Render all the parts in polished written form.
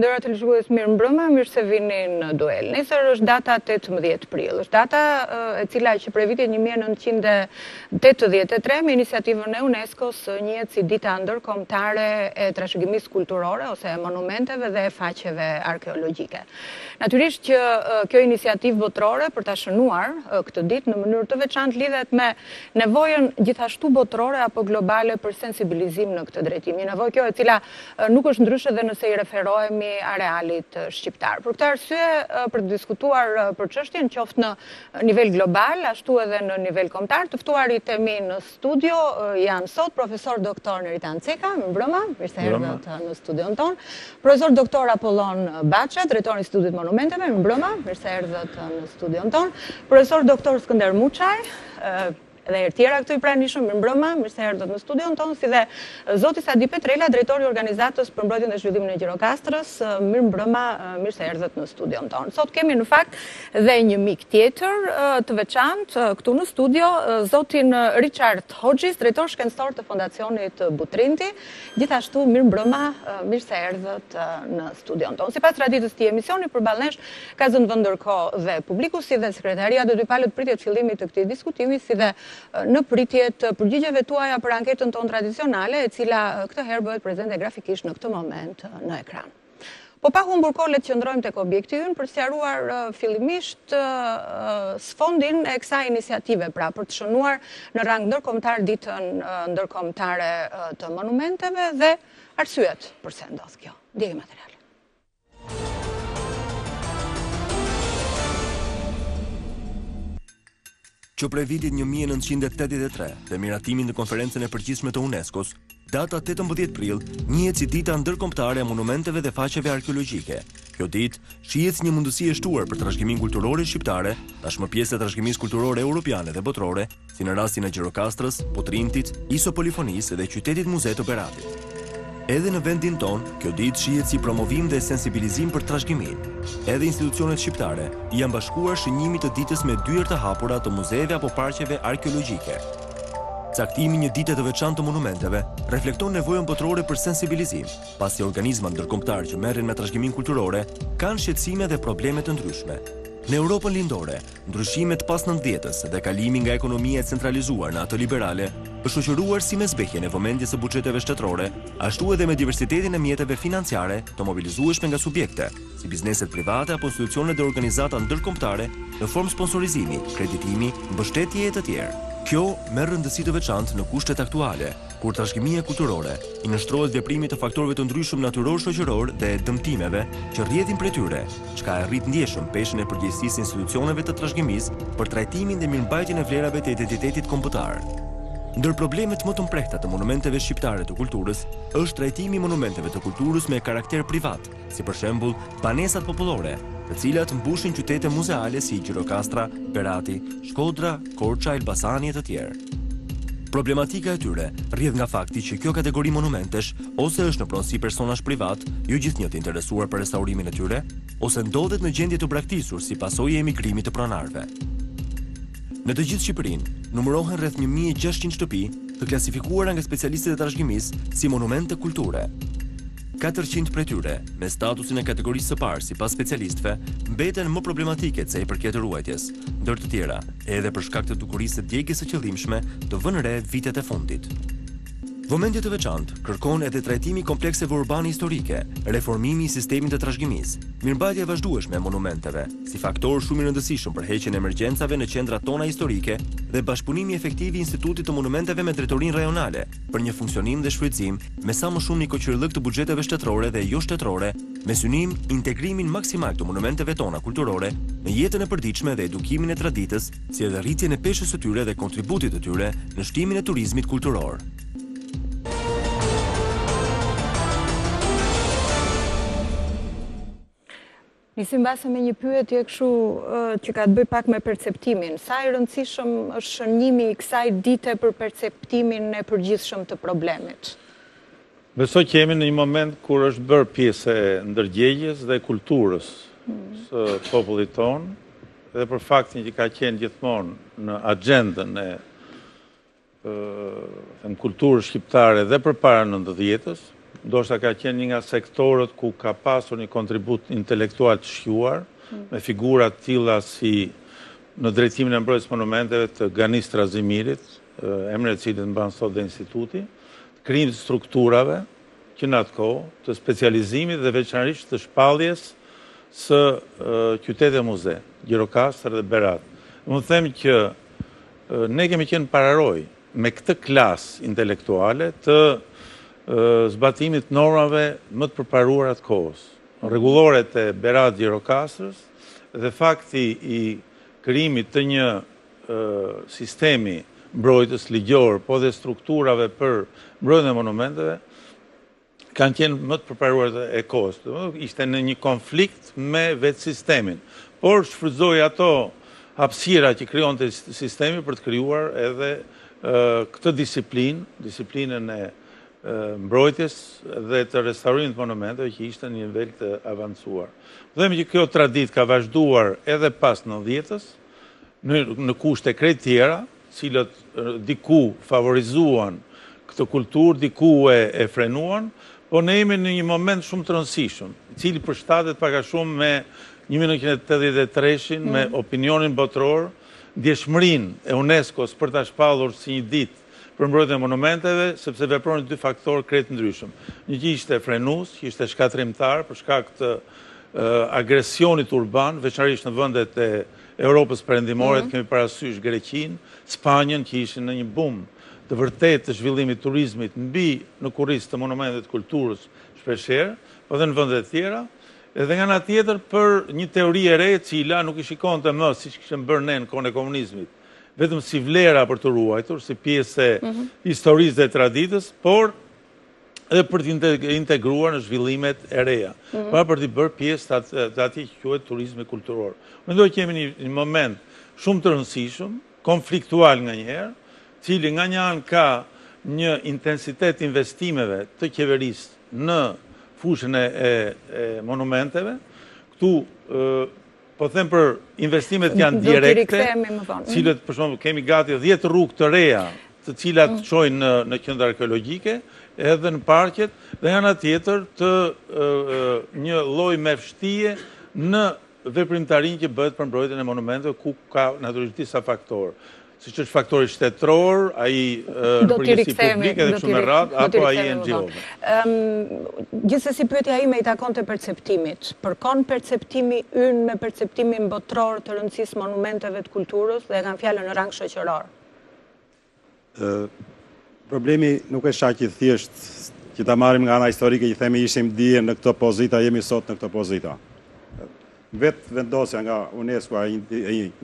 Nderuar televizionistë, mirëmbrëma, mirë se vini në duel. Nesër është data 18 prill, është data e cila që prej vitit 1983 me iniciativën e UNESCO-s njihet si dita ndërkombëtare e trashëgimisë kulturore ose e monumenteve dhe faqeve arkeologjike. Natyrisht që kjo iniciativë botërore për ta shënuar këtë ditë në mënyrë të veçantë lidhet me nevojën gjithashtu botërore apo globale për sensibilizim në këtë drejtim. Një nevojë kjo e cila nuk është ndryshe dhe nëse i referohemi arealit shqiptar. Për këtë arsye, për të diskutuar për çështjen qoftë në nivel global, ashtu edhe në nivel kombëtar, të ftuarit e mi në studio janë sot profesor doktor Neritan Ceka, mirëmbrëma, mirë se erdhët në studion tonë. Profesor doktor Apollon Baça, drejtori i Institutit Monumenteve, mirëmbrëma, mirë se erdhët në studion tonë. Profesor doktor Skënder Muçaj, dhe e tjera këtu i pranishëm, mirëmbrëma, mirë se erdhët në studion tonë, si dhe zoti Sadi Petrela, drejtori i organizatës për mbrojtjen dhe zhvillimin e Gjirokastrës, mirëmbrëma, mirë se erdhët në studion tonë. Sot kemi në fakt dhe një mik tjetër të veçantë këtu në studio, zotin Richard Hoxhis, drejtor shkencëtor të Fondacionit Butrinti. Gjithashtu mirëmbrëma, mirë se erdhët në studion tonë. Sipas traditës të emisionit përballë nesh ka zënë vend ndërkohë dhe publiku, si dhe sekretaria do të palët pritjet fillimit të këtij diskutimi, si dhe në pritjet përgjigjeve tuaja për anketën tonë tradicionale, e cila këtë herë bëhet prezente grafikisht në këtë moment në ekran. Po pa humbur kohë, le të qëndrojmë tek objekti ynë për sqaruar fillimisht sfondin e kësaj iniciative, pra për të shënuar në rang ndërkombëtar ditën ndërkombëtare të monumenteve dhe arsyet përse ndodh kjo. Ndjeki material. Që prej vitit 1983 dhe miratimin në konferencën e përgjithshme të UNESCO-s, data 18 prill njihet si dita ndërkombëtare e monumenteve dhe faqeve arkeologjike. Kjo ditë shihet si një mundësi e shtuar për trashëgiminë kulturore shqiptare, tashmë pjesë e trashëgimisë kulturore europiane dhe botërore, si në rastin e Gjirokastrës, Butrintit, Isopolifonisë dhe qytetit Muze të Beratit. Edhe në vendin tonë, kjo ditë shihet si promovim dhe sensibilizim për trashëgimin. Edhe institucionet shqiptare janë bashkuar shënjimit të ditës me dyert të hapura të muzeve apo parqeve arkeologjike. Caktimi një dite të veçantë të monumenteve reflekton nevojën botërore për sensibilizim, pasi organizma ndërkombëtar që merren me trashëgiminë kulturore kanë shqetësime dhe probleme të ndryshme. Në Europën lindore, ndryshimet pas 90-s dhe kalimi nga ekonomia e centralizuar në atë liberale është shoqëruar si me zbehjen e vëmendjes së buxheteve shtetërore, ashtu edhe me diversitetin e mjeteve financiare të mobilizueshme nga subjekte, si bizneset private apo institucionet dhe organizata ndërkombëtare në formë sponsorizimi, kreditimi, mbështetje e të tjerë. Kjo merr rëndësi të veçantë në kushtet aktuale, kur trashëgimia kulturore i nështrohet veprimit të faktorëve të ndryshëm natyror shoqëror dhe dëmtimeve që rrjedhin prej tyre, çka e rrit ndjeshëm peshën e përgjegjësisë institucioneve të trashëgimisë për trajtimin dhe mirëmbajtjen e vlerave të identitetit kombëtar. Ndër problemet më të mprehta të monumenteve shqiptare të kulturës është trajtimi i monumenteve të kulturës me karakter privat, si për shembull banesat popullore, të cilat mbushin qytete muzeale si Gjirokastra, Berati, Shkodra, Korça, Elbasani e të tjerë. Problematika e tyre rrjedh nga fakti që kjo kategori monumentesh ose është në pronësi personash privat, jo gjithnjë të interesuar për restaurimin e tyre, ose ndodhet në gjendje të braktisur si pasojë e emigrimit të pronarëve. Në të gjithë Shqipërinë, numërohen rreth 1600 shtëpi të klasifikuara nga specialistët e trashëgimisë si monumente kulture. 400 prej tyre, me statusin e kategorisë së parë sipas specialistëve, mbeten më problematike se i përket ruajtjes, ndër të tjera, edhe për shkak të dukurisë së djegjes së qëllimshme të vënë re vitet e fundit. Vëmendje të veçantë kërkon edhe trajtimi komplekseve urbane historike, reformimi i sistemit të trashëgimisë, mirëmbajtja e vazhdueshme e monumenteve, si faktor shumë i rëndësishëm për heqjen e emergjencave në qendrat tona historike dhe bashkëpunimi efektiv i Institutit të Monumenteve me drejtorinë rajonale për një funksionim dhe shfrytëzim me sa më shumë një koqërllëk të buxheteve shtetërore dhe jo shtetërore, me synim integrimin maksimal të monumenteve tona kulturore në jetën e përditshme dhe edukimin e traditës, si edhe rritjen e peshës së tyre dhe kontributit të tyre në shtimin e turizmit kulturor. Nisim base me një pyetje kështu që ka të bëj pak me perceptimin. Sa i rëndësishëm është shënjimi i kësaj dite për perceptimin e përgjithshëm të problemit? Besoj që jemi në një moment kur është bërë pjesë e ndërgjegjes dhe kulturës së popullit tonë, dhe për faktin që ka qenë gjithmonë në agendën e kulturës shqiptare dhe përpara 90-s, ndoshta ka qenë një nga sektorët ku ka pasur një kontribut intelektual të shquar, me figura të tilla si në drejtimin e mbrojtjes monumenteve të Ganis Trazimirit, emrin e cilit mban sot dhe instituti, krijimit të strukturave që në atë kohë, të specializimit dhe veçanërisht të shpalljes së qytet e muze, Gjirokastër dhe Berat. Unë them që ne kemi qenë pararoj me këtë klasë intelektuale të zbatimit normave më të përparuara të kohës. Rregullore të Berat Gjirokastrës dhe fakti i krijimit të një sistemi mbrojtës ligjor, po dhe strukturave për mbrojtjen e monumenteve, kanë qenë më të përparuar e kohës. Ishte në një konflikt me vetë sistemin, por shfrytëzoi ato hapësira që krijonte sistemi për të krijuar edhe këtë disiplinën e mbrojtjes dhe të restaurimit të monumenteve që ishte në një nivel të avancuar. Themi që kjo traditë ka vazhduar edhe pas 90-s në kushte krejt tjera, cilët diku favorizuan këtë kulturë, diku e frenuan, po ne jemi në një moment shumë të rëndësishëm, i cili përshtatet pak a shumë me 1983-shin, me opinionin botror, ndjeshmërinë e UNESCO-s për ta shpallur si një ditë për mbrojtjen e monumenteve, sepse veprojnë dy faktorë krejt ndryshëm. Një që ishte frenues, që ishte shkatrimtar për shkak të agresionit urban, veçanërisht në vendet e Europës perëndimore, kemi parasysh Greqinë, Spanjën, që ishin në një bum të vërtetë të zhvillimit turizmit në kurrizë të monumenteve të kulturës shpeshherë, po dhe në vende të tjera, edhe nga ana tjetër për një teori e re e cila nuk i shikonte më siç kishim bërë ne në kohën e komunizmit, vetëm si vlera për të ruajtur, si pjesë e historisë dhe traditës, por edhe për të integruar në zhvillimet e reja, pa për të bërë pjesë të atij që quhet turizmi kulturor. Mendoj që jemi një moment shumë të rëndësishëm, konfliktual nganjëherë, cili nga një anë ka një intensitet investimeve të qeverisë në fushën e monumenteve. Këtu po them për investimet janë direkte, cilët për shembull kemi gati 10 rrugë të reja, të cilat çojnë në qendra arkeologjike, edhe në parqet, dhe nga ana tjetër të një lloj mefshtie në veprimtarinë që bëhet për mbrojtjen e monumenteve, ku ka natyrisht disa faktorë. Siç është faktori shtetëror, ai përgjegjësi publike dhe kështu me radhë, apo ai NGO-ve. Gjithsesi pyetja ime i takon të perceptimit. Përkon perceptimi ynë me perceptimin botror të rëndësisë monumenteve të kulturës dhe kanë fjalën në rang shoqëror? Problemi nuk është aq i thjeshtë që ta marrim nga ana historike që themi ishim dje në këtë pozita, jemi sot në këtë pozita. Vetë vendosja nga UNESCO e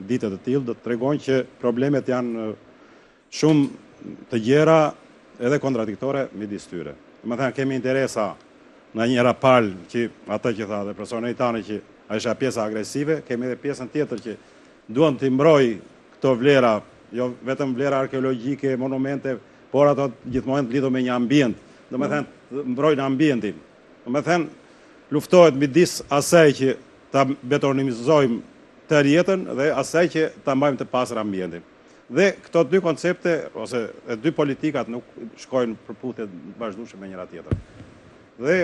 ditë të tillë do të tregojnë që problemet janë shumë të gjera edhe kontradiktore midis tyre. Domethënë kemi interesa nga njëra palë që atë që tha dhe profesori tanë që ai është pjesa agresive, kemi edhe pjesën tjetër që duan të mbroj këto vlera, jo vetëm vlera arkeologjike, monumente, por ato gjithmonë lidhur me një ambient. Domethënë mbrojnë ambientin. Domethënë luftohet midis asaj që ta betonizojmë të rjetën dhe asaj që ta mbajmë të pastër ambientin. Dhe këto dy koncepte ose dy politikat nuk shkojnë përputhje bashkëdhënëse me njëra tjetrën. Dhe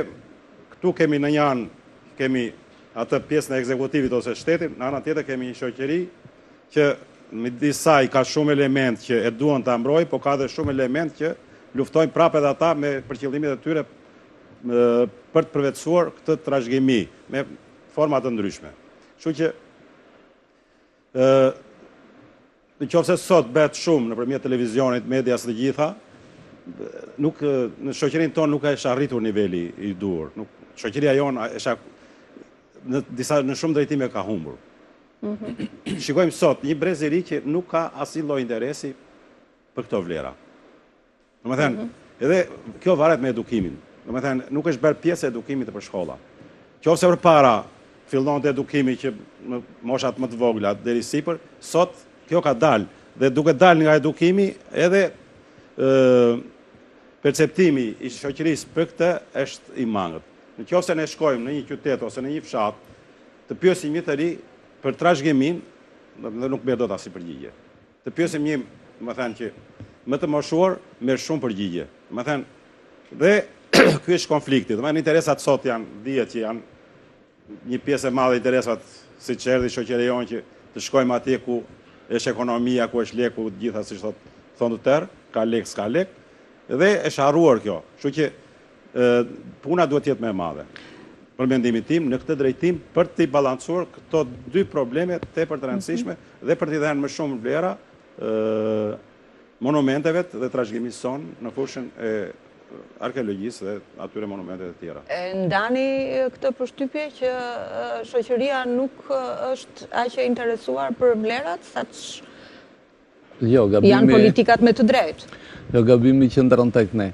këtu kemi në një anë kemi atë pjesën e ekzekutivit ose shtetit, në anën tjetër kemi një shoqëri që midis saj ka shumë element që e duan ta mbrojnë, por ka edhe shumë element që luftojnë prapë edhe ata me për qëllimet e tyre për të përvetësuar këtë trashëgimi me forma të ndryshme. Kështu që nëse sot bëhet shumë nëpërmjet televizionit, medias të gjitha, nuk në shoqërinë tonë nuk është arritur niveli i duhur. Shoqëria jonë është në shumë drejtime ka humbur. Shikojmë sot një brez i ri që nuk ka asnjë lloj interesi për këto vlera. Domethënë, edhe kjo varet me edukimin. Domethënë, nuk është bërë pjesë e edukimit për shkolla. Qofse përpara fillonte edukimi që në moshat më të vogla deri sipër, sot kjo ka dalë dhe duke dalë nga edukimi edhe perceptimi i shoqërisë për këtë është i mangët. Nëse ne shkojmë në një qytet ose në një fshat, të pyesim një të ri për trashëgimin, dhe nuk merr dot asnjë përgjigje. Të pyesim një, domethënë që më të moshuar merr shumë përgjigje. Domethënë dhe ky është konflikti. Domethënë interesat sot dihet që janë një pjesë e madhe e interesat si çerdhi shoqëria jonë që të shkojmë atje ku është ekonomia, ku është leku, gjitha siç thonë të tërë, ka lek, s'ka lek, dhe është harruar kjo. Kështu që puna duhet të jetë më e madhe. Për mendimin tim, në këtë drejtim, për të balancuar këto dy probleme tepër të rëndësishme dhe për t'i dhënë më shumë vlera monumenteve dhe trashëgimisë sonë në fushën e arkeologjisë dhe atyre monumenteve të tjera. E ndani këtë përshtypje që shoqëria nuk është aq e interesuar për vlerat, saqë janë politikat me të drejtë. Jo, gabimi që ndron tek ne.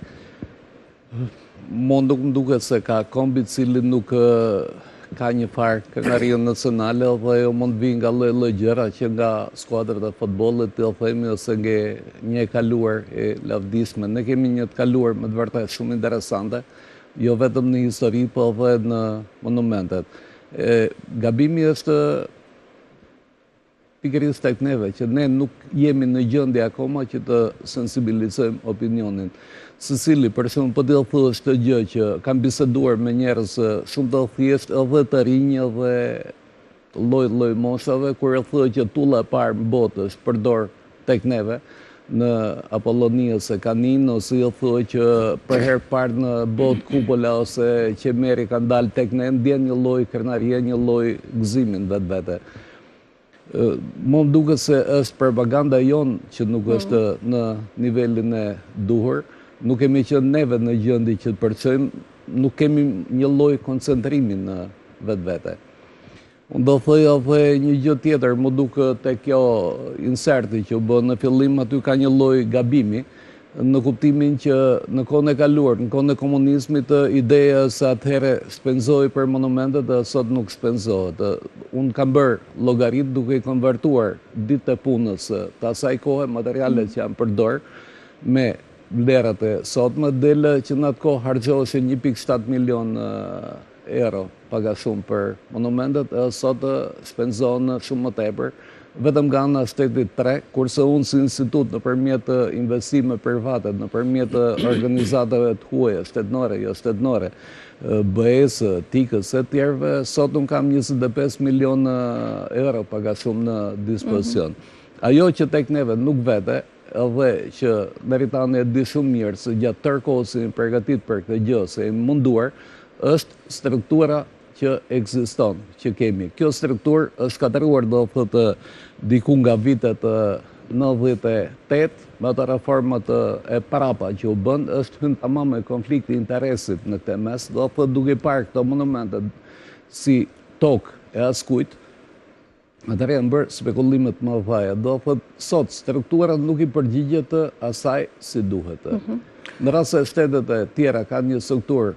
Nuk më duket se ka kombi cili nuk ka një farë kënaqërie nacionale dhe jo mund vi nga lloj gjëra që nga skuadrat e futbollit të themi ose nga një e kaluar e lavdisme. Ne kemi një të kaluar me të vërtetë shumë interesante, jo vetëm në histori, po edhe në monumentet. Gabimi është pikërisht tek neve, që ne nuk jemi në gjendje akoma që të sensibilizojmë opinionin. Secili, për shumë, po t'il thua është të gjë që kam biseduar me njerëz shumë të thjeshtë edhe të rinj dhe lloj moshave, kur e thua që tulla e parë në botë është përdor tek neve në Apollonia ose Kanin, ose e thua që për herë parë në botë kupola ose qemeri kanë dalë tek ne, ndjen një lloj krenarie, një lloj gëzimin vetvete. Më duket se është propaganda jonë që nuk është në nivelin e duhur. Nuk kemi qenë neve në gjendje që të përcojmë, nuk kemi një lloj koncentrimi në vetvete. Unë do thoja edhe një gjë tjetër, më duket te kjo inserti që u bë në fillim, aty ka një lloj gabimi, në kuptimin që në kohën e kaluar, në kohën e komunizmit, ideja se atëherë shpenzoi për monumentet dhe sot nuk shpenzohet. Unë kam bërë llogarit duke i konvertuar ditë të punës të asaj kohe, materialet që janë përdor me vlerat e sotme, dele që në atë kohë harxhoheshin 1.7 milion euro paga shumë për monumentet, sot shpenzohen shumë më tepër, vetëm nga ana shtetit 3, kurse unë si institut nëpërmjet investime private, nëpërmjet organizatave të huaja, shtetënore, jo shtetënore, BE-s, TIK-s e tjerëve, sot unë kam 25 milion euro paga shumë në dispozicion. Ajo që tek neve nuk vete, edhe që Meritani e di shumë mirë se gjatë tërë kohës jemi përgatit për këtë gjë, se jemi munduar, është struktura që ekziston, që kemi. Kjo strukturë është katëruar do thotë diku nga vitet 98, me ato reformat e parapa që u bën, është hyrë tamam me konflikti interesit në këtë mes, do thotë duke parë këto monumente si tokë e askujt. Atëherë janë bërë spekullimet më vaja. Do thotë sot struktura nuk i përgjigjet asaj si duhet. Në rast se shtetet e tjera kanë një strukturë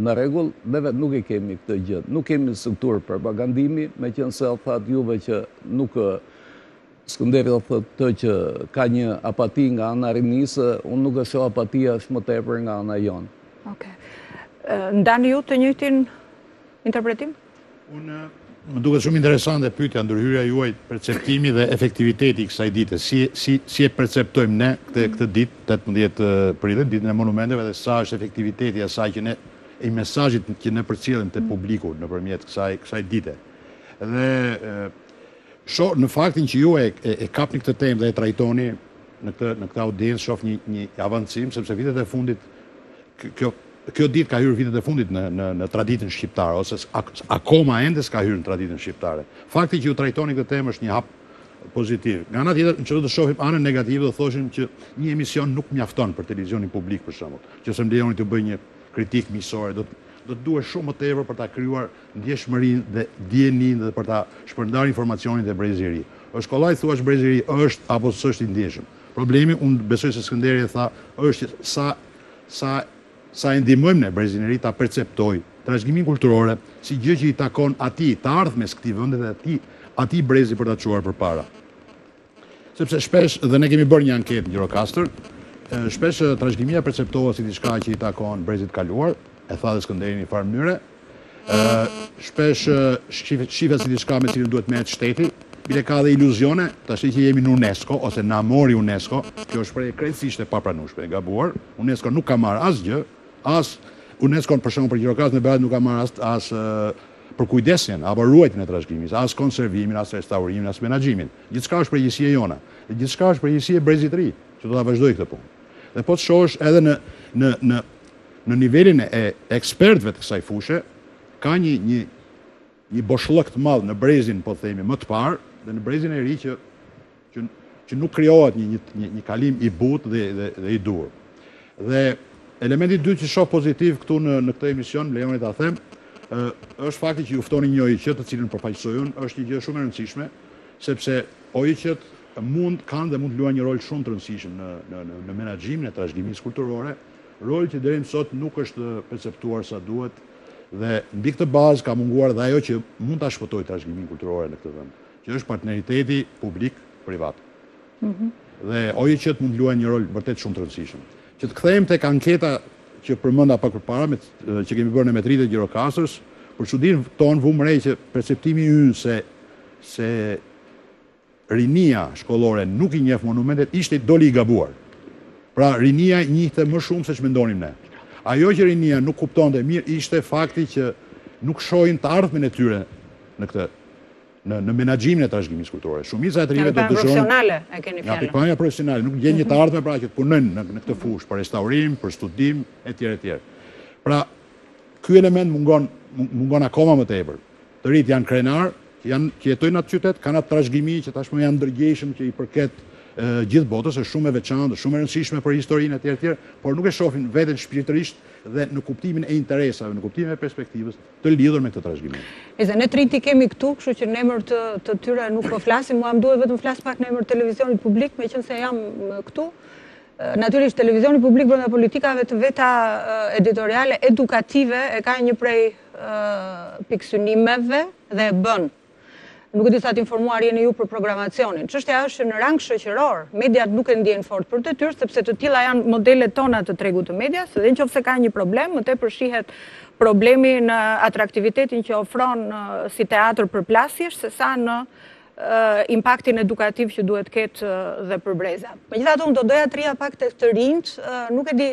në rregull, neve nuk e kemi këtë gjë. Nuk kemi strukturë propagandimi, meqense thatë juve që nuk Skënderi do thotë të që ka një apati nga ana rinisë, unë nuk e shoh apatia është më tepër nga ana jonë. Okej. Ndani ju të njëjtin interpretim? Unë më duket shumë interesante pyetja ndërhyrja juaj, perceptimi dhe efektiviteti i kësaj dite. Si e perceptojmë ne këtë ditë, 18 prillit, ditën e monumenteve, dhe sa është efektiviteti i asaj që ne i mesazhit që ne përcjellim te publiku nëpërmjet kësaj dite. Dhe në faktin që ju e kapni këtë temë dhe e trajtoni në këtë audiencë, shoh një avancim, sepse vitet e fundit kjo ditë ka hyrë vitet e fundit në traditën shqiptare, ose akoma ende s'ka hyrë në traditën shqiptare. Fakti që ju trajtoni këtë temë është një hap pozitiv. Nga ana tjetër, nëse do të shohim anën negative, do thoshim që një emision nuk mjafton për televizionin publik, për shembull. Nëse më lejoni të bëj një kritik miqësore, do të duhet shumë më tepër për ta krijuar ndjeshmërinë dhe dijenin dhe për ta shpërndarë informacionin dhe brezëri. Është kollaj thuaç brezëri është apo s'është i ndjeshëm. Problemi, unë besoj se Skënderi e tha, është sa e ndihmojmë ne brezërinëri ta perceptoj trashëgimin kulturore si gjë që i takon atij të ardhmes këtij vendi dhe atij brezi për ta çuar përpara. Sepse shpesh, dhe ne kemi bërë një anketë në Eurocastr, shpesh trashëgimia perceptohet si diçka që i takon brezit kaluar, e tha dhe Skënderi në një farë mënyre. Shpesh shihet si diçka me cilën duhet merret shteti, bile ka dhe iluzione, tash që jemi në UNESCO ose na mori UNESCO, kjo është shprehje krejtësisht e papranueshme, e gabuar. UNESCO nuk ka marrë asgjë, as UNESCO për shembull për Gjirokastër në Berat nuk ka marrë as për kujdesjen apo ruajtjen e trashëgimit, as konservimin, as restaurimin, as menaxhimin. Gjithçka është përgjegjësia jona. Dhe gjithçka është përgjegjësia e Brezit të Ri, që do ta vazhdoj këtë punë. Dhe po të shohësh edhe në nivelin e ekspertëve të kësaj fushë, ka një boshllëk të madh në Brezin, po themi, më të parë, dhe në Brezin e Ri që nuk krijohet një kalim i butë dhe i dur. Dhe elementi i dytë që shoh pozitiv këtu në këtë emision, lejoni ta them, është fakti që ju ftoni një OIQ të cilën përfaqësoj unë, është një gjë shumë e rëndësishme, sepse OIQ-t mund të luajnë një rol shumë të rëndësishëm në menaxhimin e trashëgimisë kulturore, rol që deri më sot nuk është perceptuar sa duhet, dhe mbi këtë bazë ka munguar dhe ajo që mund ta shpëtojë trashëgiminë kulturore në këtë vend, që është partneriteti publik-privat. Dhe OIQ-t mund luajnë një rol vërtet shumë të rëndësishëm. Që të kthehemi tek anketa që përmenda pak përpara që kemi bërë në metrit e Gjirokastrës, për çudinë tonë vum re që perceptimi ynë se rinia shkollore nuk i njeh monumentet ishte doli i gabuar. Pra rinia i njihte më shumë se ç'mendonim ne. Ajo që rinia nuk kuptonte mirë ishte fakti që nuk shohin të ardhmen e tyre në menaxhimin e trashëgimisë kulturore. Shumica e tyre do dëshirojnë profesionale e keni fjalën. Pikpamja profesionale, nuk gjen një të ardhme pra që të punojnë në këtë fushë, për restaurim, për studim etj. Pra, ky element mungon akoma më tepër. Të rit janë krenar, që jetojnë atë qytet, kanë atë trashëgimi që tashmë janë ndërgjegjshëm që i përket gjithë botës, është shumë e veçantë, shumë e rëndësishme për historinë etj., por nuk e shohin veten shpirtërisht dhe në kuptimin e interesave, në kuptimin e perspektivës të lidhur me këtë trashëgimi. Ne trinti kemi këtu, kështu që në emër të tyre nuk po flasim, mua më duhet vetëm flas pak në emër të televizionit publik, meqense jam këtu. Natyrisht televizioni publik brenda politikave të veta editoriale edukative e ka një prej piksynimeve dhe e bën. Nuk e di sa të informuar jeni ju për programacionin. Çështja është që në rang shoqëror, mediat nuk e ndjejnë fort për detyrë, sepse të tilla janë modelet tona të tregut të medias, dhe nëse ka një problem, më tepër shihet problemi në atraktivitetin që ofron si teatr përplasjesh, sesa në impaktin edukativ që duhet ketë dhe për breza. Megjithatë, unë do doja të rria pak tek të rinjt, nuk e di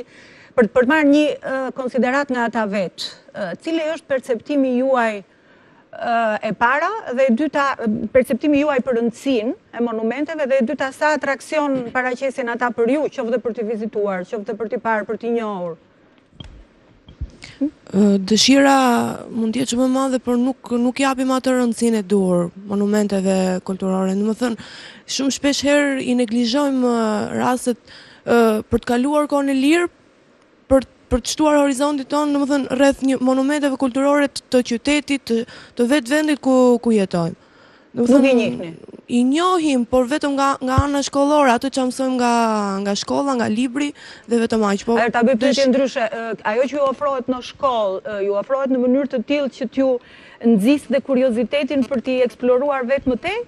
për të marrë një konsiderat nga ata vetë. Cili është perceptimi juaj e para dhe e dyta perceptimi juaj për rëndësinë e monumenteve dhe e dyta sa atraksion paraqesin ata për ju, qoftë për t'i vizituar, qoftë për t'i parë, për t'i njohur. Dëshira mund të jetë shumë e madhe, por nuk japim atë rëndësinë e duhur monumenteve kulturore. Domethënë, shumë shpesh herë i neglizhojmë rastet për të kaluar kohën e lirë, për të shtuar horizontit tonë, domethënë rreth një monumenteve kulturore të qytetit, të vetë vendit ku jetojmë. Nuk i njihni. I njohim, por vetëm nga ana shkollore, ato që mësojmë nga shkolla, nga libri dhe vetëm aq. Po ta bëj pyetje ndryshe, ajo që ju ofrohet në shkollë, ju ofrohet në mënyrë të tillë që t'ju nxjisë dhe kuriozitetin për t'i eksploruar vetë më tej?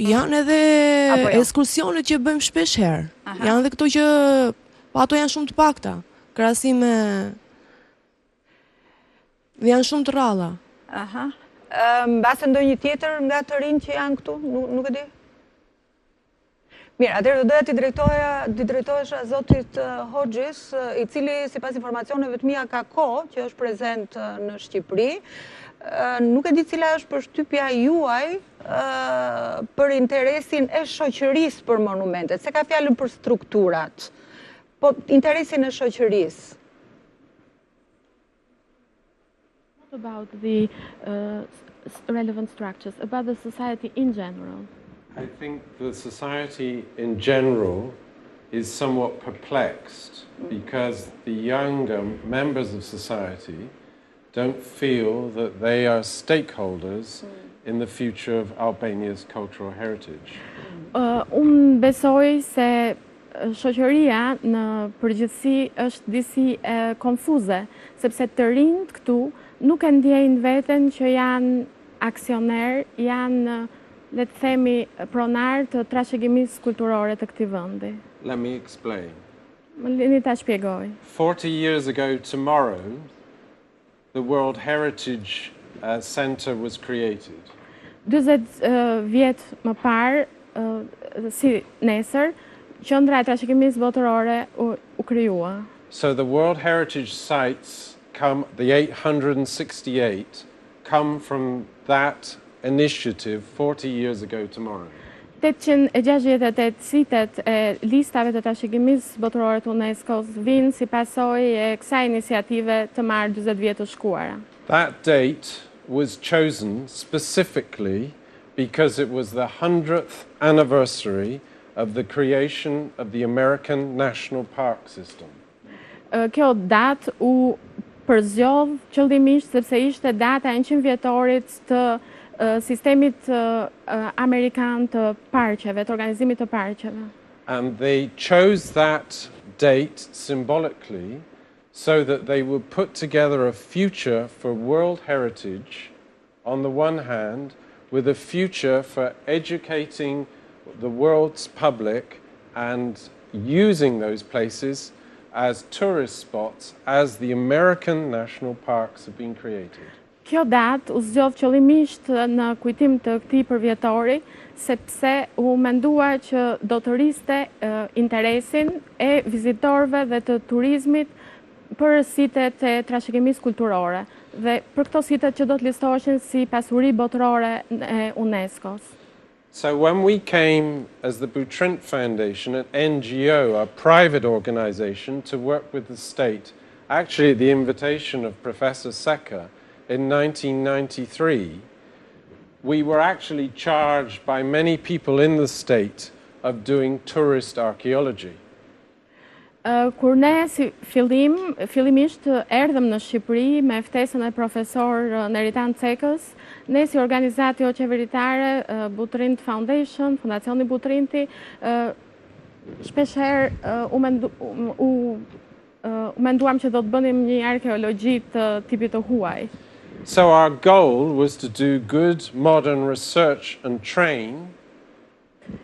Janë edhe ekskursionet që bëjmë shpesh herë. Janë edhe këto që ato janë shumë të pakta. Krahasime dhe janë shumë të rralla. Mbase ndonjë tjetër nga të rinj që janë këtu, nuk e di. Mirë, atëherë do doja t'i drejtohesha zotit Hoxhis, i cili sipas informacioneve të mia ka kohë që është prezent në Shqipëri. Nuk e di cila është përshtypja juaj për interesin e shoqërisë për monumentet, se ka fjalën për strukturat. Po interesin e shoqërisë. What about the relevant structures, about the society in general? I think the society in general is somewhat perplexed because the younger members of society don't feel that they are stakeholders in the future of Albania's cultural heritage. Unë besoj se shoqëria në përgjithësi është disi konfuze, sepse të rinjt këtu nuk e ndjejnë veten që janë aksioner, janë, le të themi, pronar të trashëgimisë kulturore të këtij vendi. Let me explain. Lini ta shpjegoj. 40 years ago tomorrow, the World Heritage Center was created. 40 vjet më parë, si nesër, Qendra e Trashëgimisë Botërore u krijua. So the World Heritage sites the 868 come from that initiative 40 years ago tomorrow. 868 sitet e listave të trashëgimisë botërore të UNESCO-s vinë si pasojë e kësaj iniciative të marrë 40 vjet të shkuara. That date was chosen specifically because it was the 100th anniversary of the creation of the American National Park System. Kjo datë u përzgjodh qëllimisht sepse ishte data e 100 vjetorit të sistemit amerikan të parqeve, të organizimit të parqeve. And they chose that date symbolically so that they would put together a future for world heritage on the one hand, with a future for educating the world's public and using those places as tourist spots as the American national parks have been created. Kjo datë u zgjodh qëllimisht në kujtim të këtij përvjetori, sepse u mendua që do të rriste interesin e vizitorëve dhe të turizmit për sitet e trashëgimisë kulturore dhe për këto sitet që do të listoheshin si pasuri botërore e UNESCO-s. So when we came as the Butrint Foundation, an NGO, a private organization, to work with the state, actually at the invitation of Professor Secker in 1993, we were actually charged by many people in the state of doing tourist archaeology. Kur ne si fillimisht erdhëm në Shqipëri me ftesën e profesor Neritan Cekës, ne si organizatë jo qeveritare, Butrint Foundation, Fundacioni Butrinti, shpeshherë u menduam që do të bënim një arkeologji të tipit të huaj. So our goal was to do good modern research and train,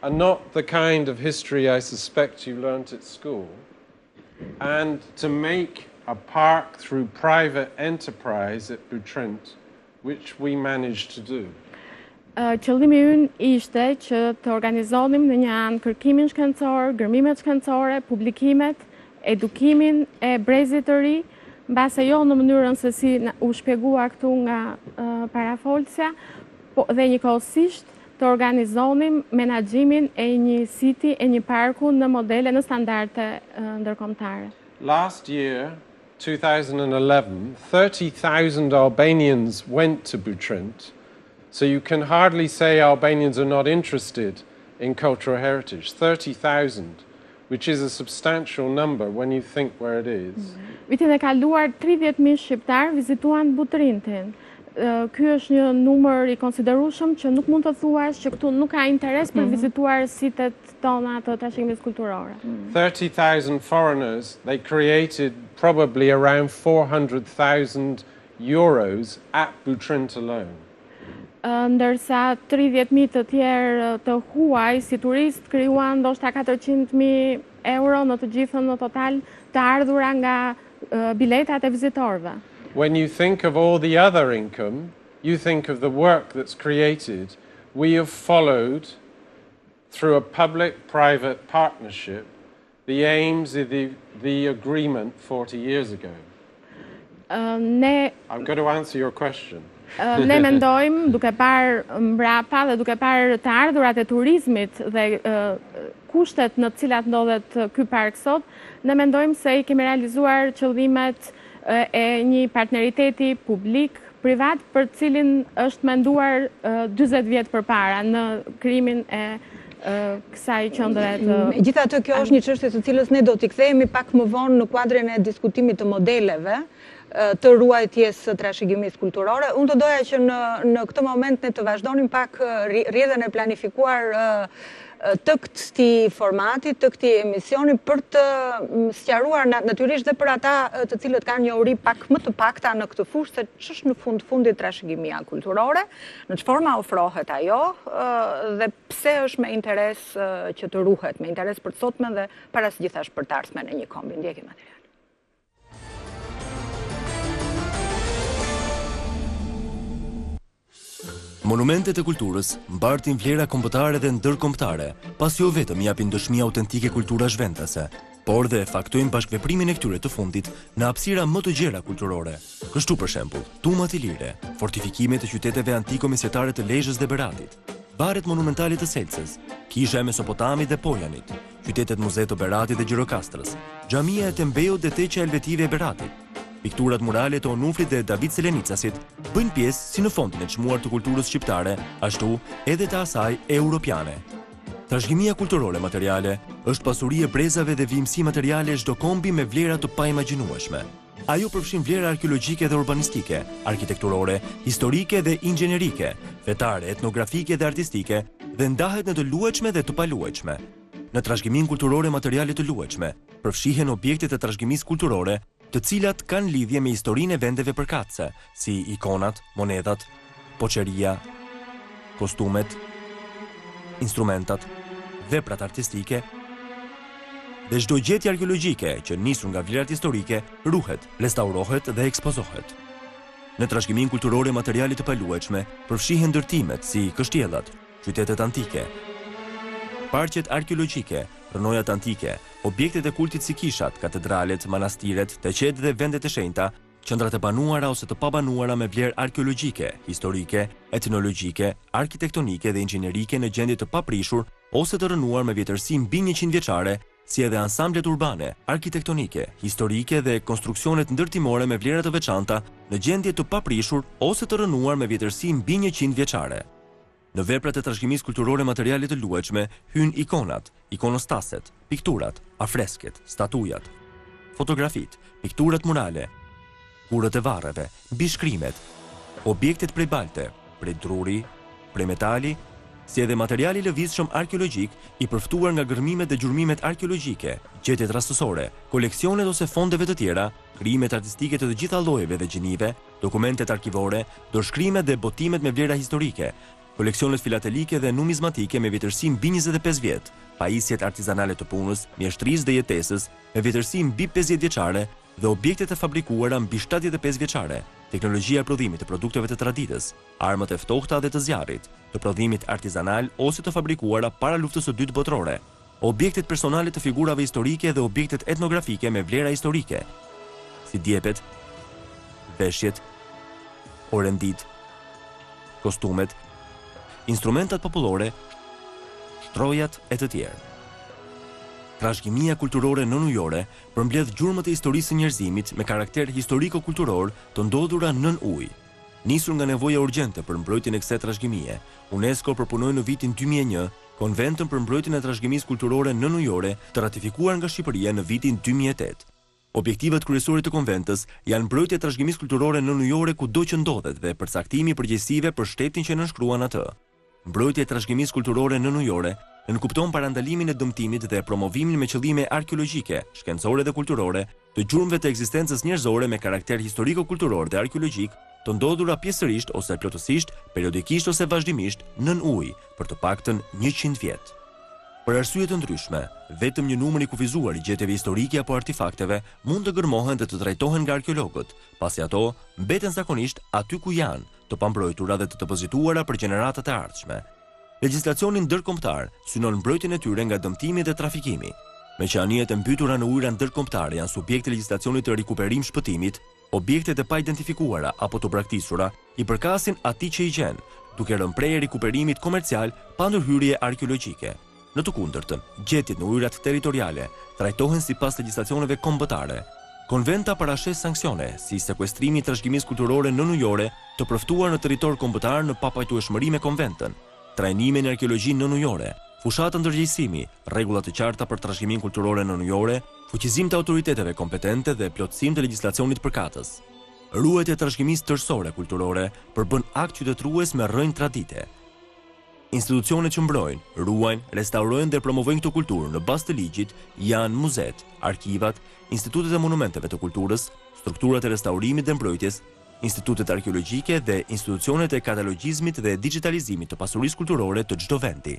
and not the kind of history I suspect you learnt at school, and to make a park through private enterprise at Butrint, which we managed to do. Qëllimi ynë ishte që të organizonim në një anë kërkimin shkencor, gërmimet shkencore, publikimet, edukimin e brezit të ri, mbase jo në mënyrën se si u shpjegua këtu nga parafolsja, dhe njëkohësisht të organizonim menaxhimin e një siti, e një parku në modele, në standarde ndërkombëtare. Last year, 2011, 30,000 Albanians went to Butrint, so you can hardly say Albanians are not interested in cultural heritage. 30,000, which is a substantial number when you think where it is. Vitin e kaluar 30.000 shqiptar vizituan Butrintin. Ky është një numër i konsiderueshëm që nuk mund të thuash që këtu nuk ka interes për vizituar sitet tona të trashëgimisë kulturore. 30,000 foreigners, they created probably around 400,000 euros at Butrint alone. Ndërsa 30.000 të tjerë të huaj si turist krijuan ndoshta 400.000 euro në të gjithën në total të ardhura nga biletat e vizitorëve. When you think of all the other income, you think of the work that's created. We have followed, through a public-private partnership, the aims of the agreement 40 years ago. I'm going to answer your question. Ne mendojmë, duke parë mbrapa dhe duke parë të ardhurat e turizmit dhe kushtet në të cilat ndodhet ky park sot, ne mendojmë se i kemi realizuar qëllimet e një partneriteti publik-privat për cilin është menduar 40 vjet përpara në krijimin e kësaj qendre të... Megjithatë, kjo është një çështje të cilës ne do t'i kthehemi pak më vonë në kuadrin e diskutimit të modeleve të ruajtjes së trashëgimisë kulturore. Unë të doja që në këtë moment ne të vazhdonim pak rrjedhën e planifikuar të këtij formati, të këtij emisioni për të sqaruar natyrisht dhe për ata të cilët kanë njohuri pak më të pakta në këtë fushë se ç'është në fundit trashëgimia kulturore, në ç'forma ofrohet ajo dhe pse është me interes që të ruhet, me interes për të sotmen dhe para së gjithash për të ardhmen e një kombi. Ndjekim material. Monumentet e kulturës mbartin vlera kombëtare dhe ndërkombëtare, pasi jo vetëm japin dëshmi autentike kultura zhvendase, por dhe faktojnë bashkëveprimin e këtyre të fundit në hapësira më të gjera kulturore. Kështu për shembull, Tumat Ilire, fortifikimet e qyteteve antikomisjetare të Lezhës dhe Beratit, baret monumentale të Selcës, kisha e Mesopotamit dhe Pojanit, qytetet muze të Beratit dhe Gjirokastrës, xhamia e Tembeut dhe teqja elvetive e Beratit. Pikturat murale të Onufrit dhe David Selenicasit bëjnë pjesë si në fondin e çmuar të kulturës shqiptare, ashtu edhe të asaj europiane. Trashëgimia kulturore materiale është pasuri e brezave dhe vijimësi materiale e çdo kombi me vlera të paimagjinueshme. Ajo përfshin vlera arkeologjike dhe urbanistike, arkitekturore, historike dhe inxhinerike, fetare, etnografike dhe artistike, dhe ndahet në të luajtshme dhe të paluajtshme. Në trashëgimin kulturore materiale të luajtshme, përfshihen objektet e trashëgimisë kulturore, të cilat kanë lidhje me historinë e vendeve përkatëse, si ikonat, monedat, poçeria, kostumet, instrumentat, veprat artistike dhe çdo gjetje arkeologjike që nisur nga vlerat historike ruhet, restaurohet dhe ekspozohet. Në trashëgimin kulturore materiale të paluajtshme përfshihen ndërtimet si kështjellat, qytetet antike, parqet arkeologjike, rënojat antike, objektet e kultit si kishat, katedralet, manastiret, teqet dhe vendet e shenjta, qendrat e banuara ose të pabanuara me vlerë arkeologjike, historike, etnologjike, arkitektonike dhe inxhinerike në gjendje të paprishur ose të rënuar me vjetërsi mbi 100 vjeçare, si edhe ansamblet urbane, arkitektonike, historike dhe konstruksionet ndërtimore me vlera të veçanta në gjendje të paprishur ose të rënuar me vjetërsi mbi 100 vjeçare. Në veprat e trashëgimisë kulturore materiale të luajtshme hyjnë ikonat, ikonostaset, pikturat, afresket, statujat, fotografit, pikturat murale, kurët e varreve, bishkrimet, objektet prej balte, prej druri, prej metali, si edhe materiali lëvizshëm arkeologjik i përftuar nga gërmimet dhe gjurmimet arkeologjike, gjetjet rastësore, koleksionet ose fondeve të tjera, krijimet artistike të gjitha llojeve dhe gjinive, dokumentet arkivore, dorëshkrimet dhe botimet me vlera historike, koleksionet filatelike dhe numizmatike me vjetërsi mbi 25 vjet, pajisjet artizanale të punës, mjeshtrisë dhe jetesës me vjetërsi mbi 50 vjeçare dhe objektet e fabrikuara mbi 75 vjeçare, teknologjia e prodhimit të produkteve të traditës, armët e ftohta dhe të zjarrit, të prodhimit artizanal ose të fabrikuara para luftës së dytë botërore, objektet personale të figurave historike dhe objektet etnografike me vlera historike, si djepet, veshjet, orendit, kostumet, instrumentat popullore, shtrojat e të tjerë. Trashëgimia kulturore nënujore përmbledh gjurmët e historisë së njerëzimit me karakter historiko-kulturor të ndodhura nën ujë. Nisur nga nevoja urgjente për mbrojtjen e kësaj trashëgimie, UNESCO përpunoi në vitin 2001 Konventën për mbrojtjen e trashëgimisë kulturore nënujore të ratifikuar nga Shqipëria në vitin 2008. Objektivat kryesore të konventës janë mbrojtja e trashëgimisë kulturore nënujore kudo që ndodhet dhe përcaktimi i përgjegjësive për shtetin që nënshkruan atë. Mbrojtja e trashëgimisë kulturore nënujore nënkupton parandalimin e dëmtimit dhe promovimin me qëllime arkeologjike, shkencore dhe kulturore të gjurmëve të ekzistencës njerëzore me karakter historiko-kulturor dhe arkeologjik të ndodhura pjesërisht ose plotësisht, periodikisht ose vazhdimisht nën ujë për të paktën 100 vjet. Për arsye të ndryshme, vetëm një numër i kufizuar i gjetjeve historike apo artefakteve mund të gërmohen dhe të trajtohen nga arkeologët, pasi ato mbeten zakonisht aty ku janë, të pambrojtura dhe të depozituara për gjeneratat e ardhshme. Legjislacioni ndërkombëtar synon mbrojtjen e tyre nga dëmtimi dhe trafikimi. Meqaniet e mbytura në ujëra ndërkombëtare janë subjekte legjislacionit të rikuperim shpëtimit, objektet e pa identifikuara apo të braktisura i përkasin atij që i gjen, duke rënë prej rikuperimit komercial pa ndërhyrje arkeologjike. Në të kundërtën, gjetjet në ujërat territoriale trajtohen sipas legjislacioneve kombëtare. Konventa parashes sanksione, si sekuestrimi i trashëgimisë kulturore nënujore të përftuar në territor kombëtar në papajtueshmëri me konventën, trajnime në arkeologji nënujore, fushatë ndërgjegjësimi, rregulla të qarta për trashëgiminë kulturore nënujore, fuqizim të autoriteteve kompetente dhe plotësim të legjislacionit përkatës. Ruajtja e trashëgimisë tërësore kulturore përbën akt qytetërues me rrënjë tradite. Institucionet që mbrojnë, ruajnë, restaurojnë dhe promovojnë këtë kulturë në bazë të ligjit janë muzet, arkivat, institutet e monumenteve të kulturës, strukturat e restaurimit dhe mbrojtjes, institutet arkeologjike dhe institucionet e katalogjizmit dhe digitalizimit të pasurisë kulturore të çdo vendi.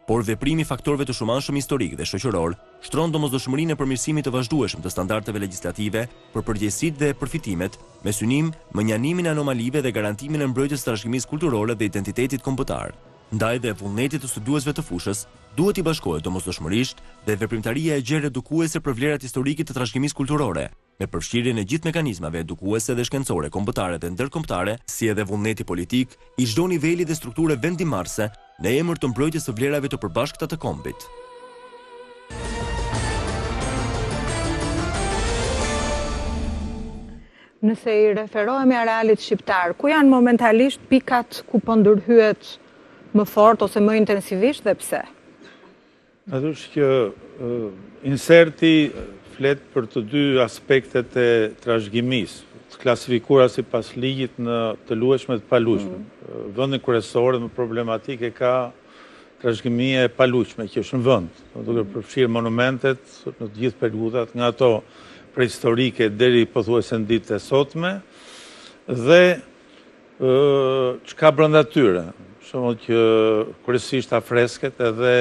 Por veprimi faktorëve të shumanshëm historik dhe shoqëror shtron domosdoshmërinë e përmirësimit të vazhdueshëm të standardeve legjislative për përgjegjësitë dhe përfitimet, me synim mënjanimin e anomalive dhe garantimin e mbrojtjes së trashëgimisë kulturore dhe identitetit kombëtar. Ndaj dhe vullnetit të studiuesve të fushës, duhet i bashkohet domosdoshmërisht dhe veprimtaria e gjerë edukuese për vlerat historike të trashëgimisë kulturore, me përfshirjen e gjithë mekanizmave edukuese dhe shkencore kombëtare dhe ndërkombëtare, si edhe vullneti politik i çdo niveli dhe strukture vendimarrëse në emër të mbrojtjes së vlerave të përbashkëta të kombit. Nëse i referohemi arealit shqiptar, ku janë momentalisht pikat ku po ndërhyet më fort ose më intensivisht dhe pse? Natyrisht që inserti flet për të dy aspektet e trashëgimisë, të klasifikuara sipas ligjit në të luajshme dhe të paluajshme. Vendin kryesor dhe më problematike ka trashëgimia e paluajshme që është në vend, duke përfshirë monumentet në të gjithë periudhat, nga ato prehistorike deri pothuajse në ditët e sotme, dhe çka brenda tyre, për shembull që kryesisht afresket edhe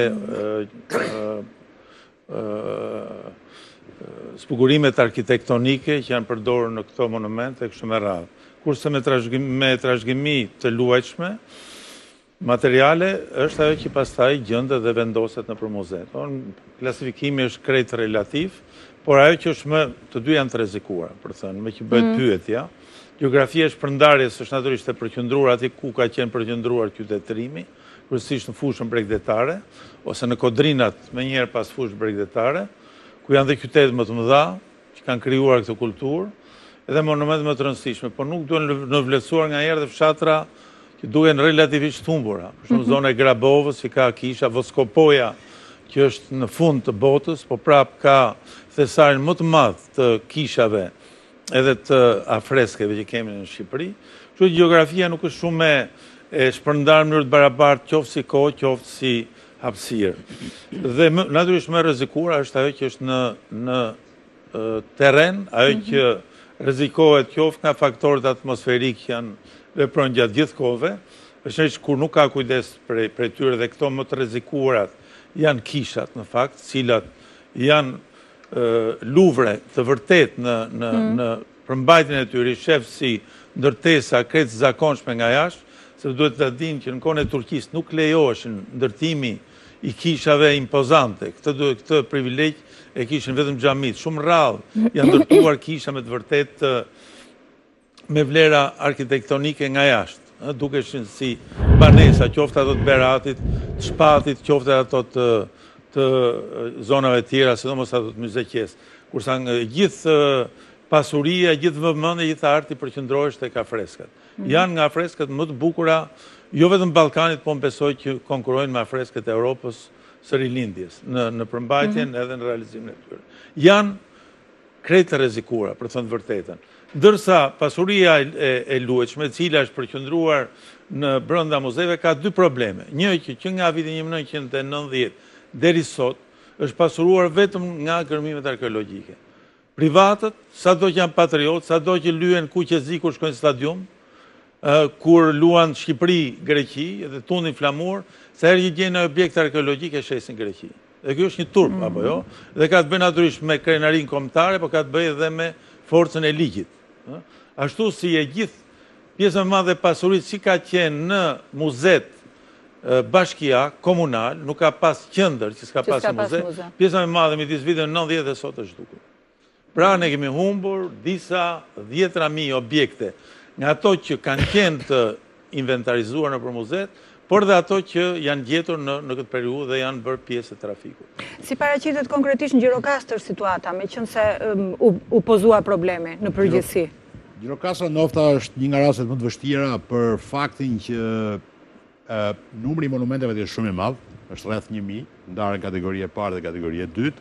zbukurimet arkitektonike që janë përdorur në këto monumente kështu me radhë. Kurse me trashëgimi të luajshme, materiale është ajo që pastaj gjendet dhe vendoset nëpër muze. Klasifikimi është krejt relativ, por ajo që është më të dy janë të rrezikuara, për thënë, me që bëhet pyetja. Gjeografia e shpërndarjes është natyrisht e përqendruar aty ku ka qenë përqendruar qytetërimi, kryesisht në fushën bregdetare, ose në kodrinat më njëherë pas fushës bregdetare, ku janë dhe qytetet më të mëdha që kanë krijuar këtë kulturë, edhe monumente më të rëndësishme, por nuk duhen në vlerësuar nganjëherë dhe fshatra që duhen relativisht humbura. Për shembull zona e Grabovës, që ka kisha Voskopoja, që është në fund të botës, po prap ka thesarin më të madh të kishave edhe të afreskeve që kemi në Shqipëri. Kështu që gjeografia nuk është shumë e shpërndarë në mënyrë të barabartë, qoftë si kohë, qoftë si hapësirë. Dhe natyrisht më rrezikuara është ajo që është në terren, ajo që rrezikohet qoftë nga faktorët atmosferik që janë veprojnë gjatë gjithë kohëve, është kur nuk ka kujdes prej tyre dhe këto më të rrezikuarat janë kishat në fakt, cilat janë luvre të vërtet në përmbajtjen e tyre, shef si ndërtesa krejt zakonshme nga jashtë, se duhet të dinë që në kohën e Turqisë nuk lejoheshin ndërtimi i kishave impozante. Këtë privilegj e kishin vetëm xhamit. Shumë rrallë janë ndërtuar kisha me të vërtet me vlera arkitektonike nga jashtë, dukeshin si banesa, qoftë ato të Beratit, të Shpatit, qoftë ato të zonave tjera, sidomos ato të Myzeqes. Kurse gjithë pasuria, gjithë vëmendja, gjithë arti përqendrohesh tek afreskat. Janë nga afreskat më të bukura, jo vetëm Ballkanit, po besoj që konkurrojnë me afreskat e Europës së rilindjes, në përmbajtjen edhe në realizimin e tyre. Janë krejt të rrezikuara, për të thënë vërtetën. Ndërsa pasuria e luajshme, e cila është përqendruar në brenda muzeve, ka dy probleme. Një që nga viti 1990 deri sot është pasuruar vetëm nga gërmimet arkeologjike. Privatët, sado që janë patriotë, sado që lyen Kuqezi kur shkojnë stadium, kur luan Shqipëri-Greqi dhe tundin flamur, sa herë që gjejnë objekte arkeologjike shesin Greqi. Dhe kjo është një turp, apo jo? Dhe ka të bëjë natyrisht me krenarinë kombëtare, por ka të bëjë edhe me forcën e ligjit. Ashtu si e gjithë pjesën e madhe pasurisë si ka qenë në muzet bashkia, komunal, nuk ka pas qendër që s'ka pas muze, pjesën e madhe midis viteve 90 dhe sot është zhdukur. Pra ne kemi humbur disa 10.000 objekte, nga ato që kanë qenë të inventarizuar në për muzet, por dhe ato që janë gjetur në këtë periudhë dhe janë bërë pjesë e trafikut. Si paraqitet konkretisht në Gjirokastër situata, me qënë se u pozua problemi në përgjithësi? Gjirokastra nofta është një nga rastet më të vështira për faktin që numri i monumenteve është shumë i madh, është rreth 1000, ndarë në kategori e parë dhe kategori e dytë.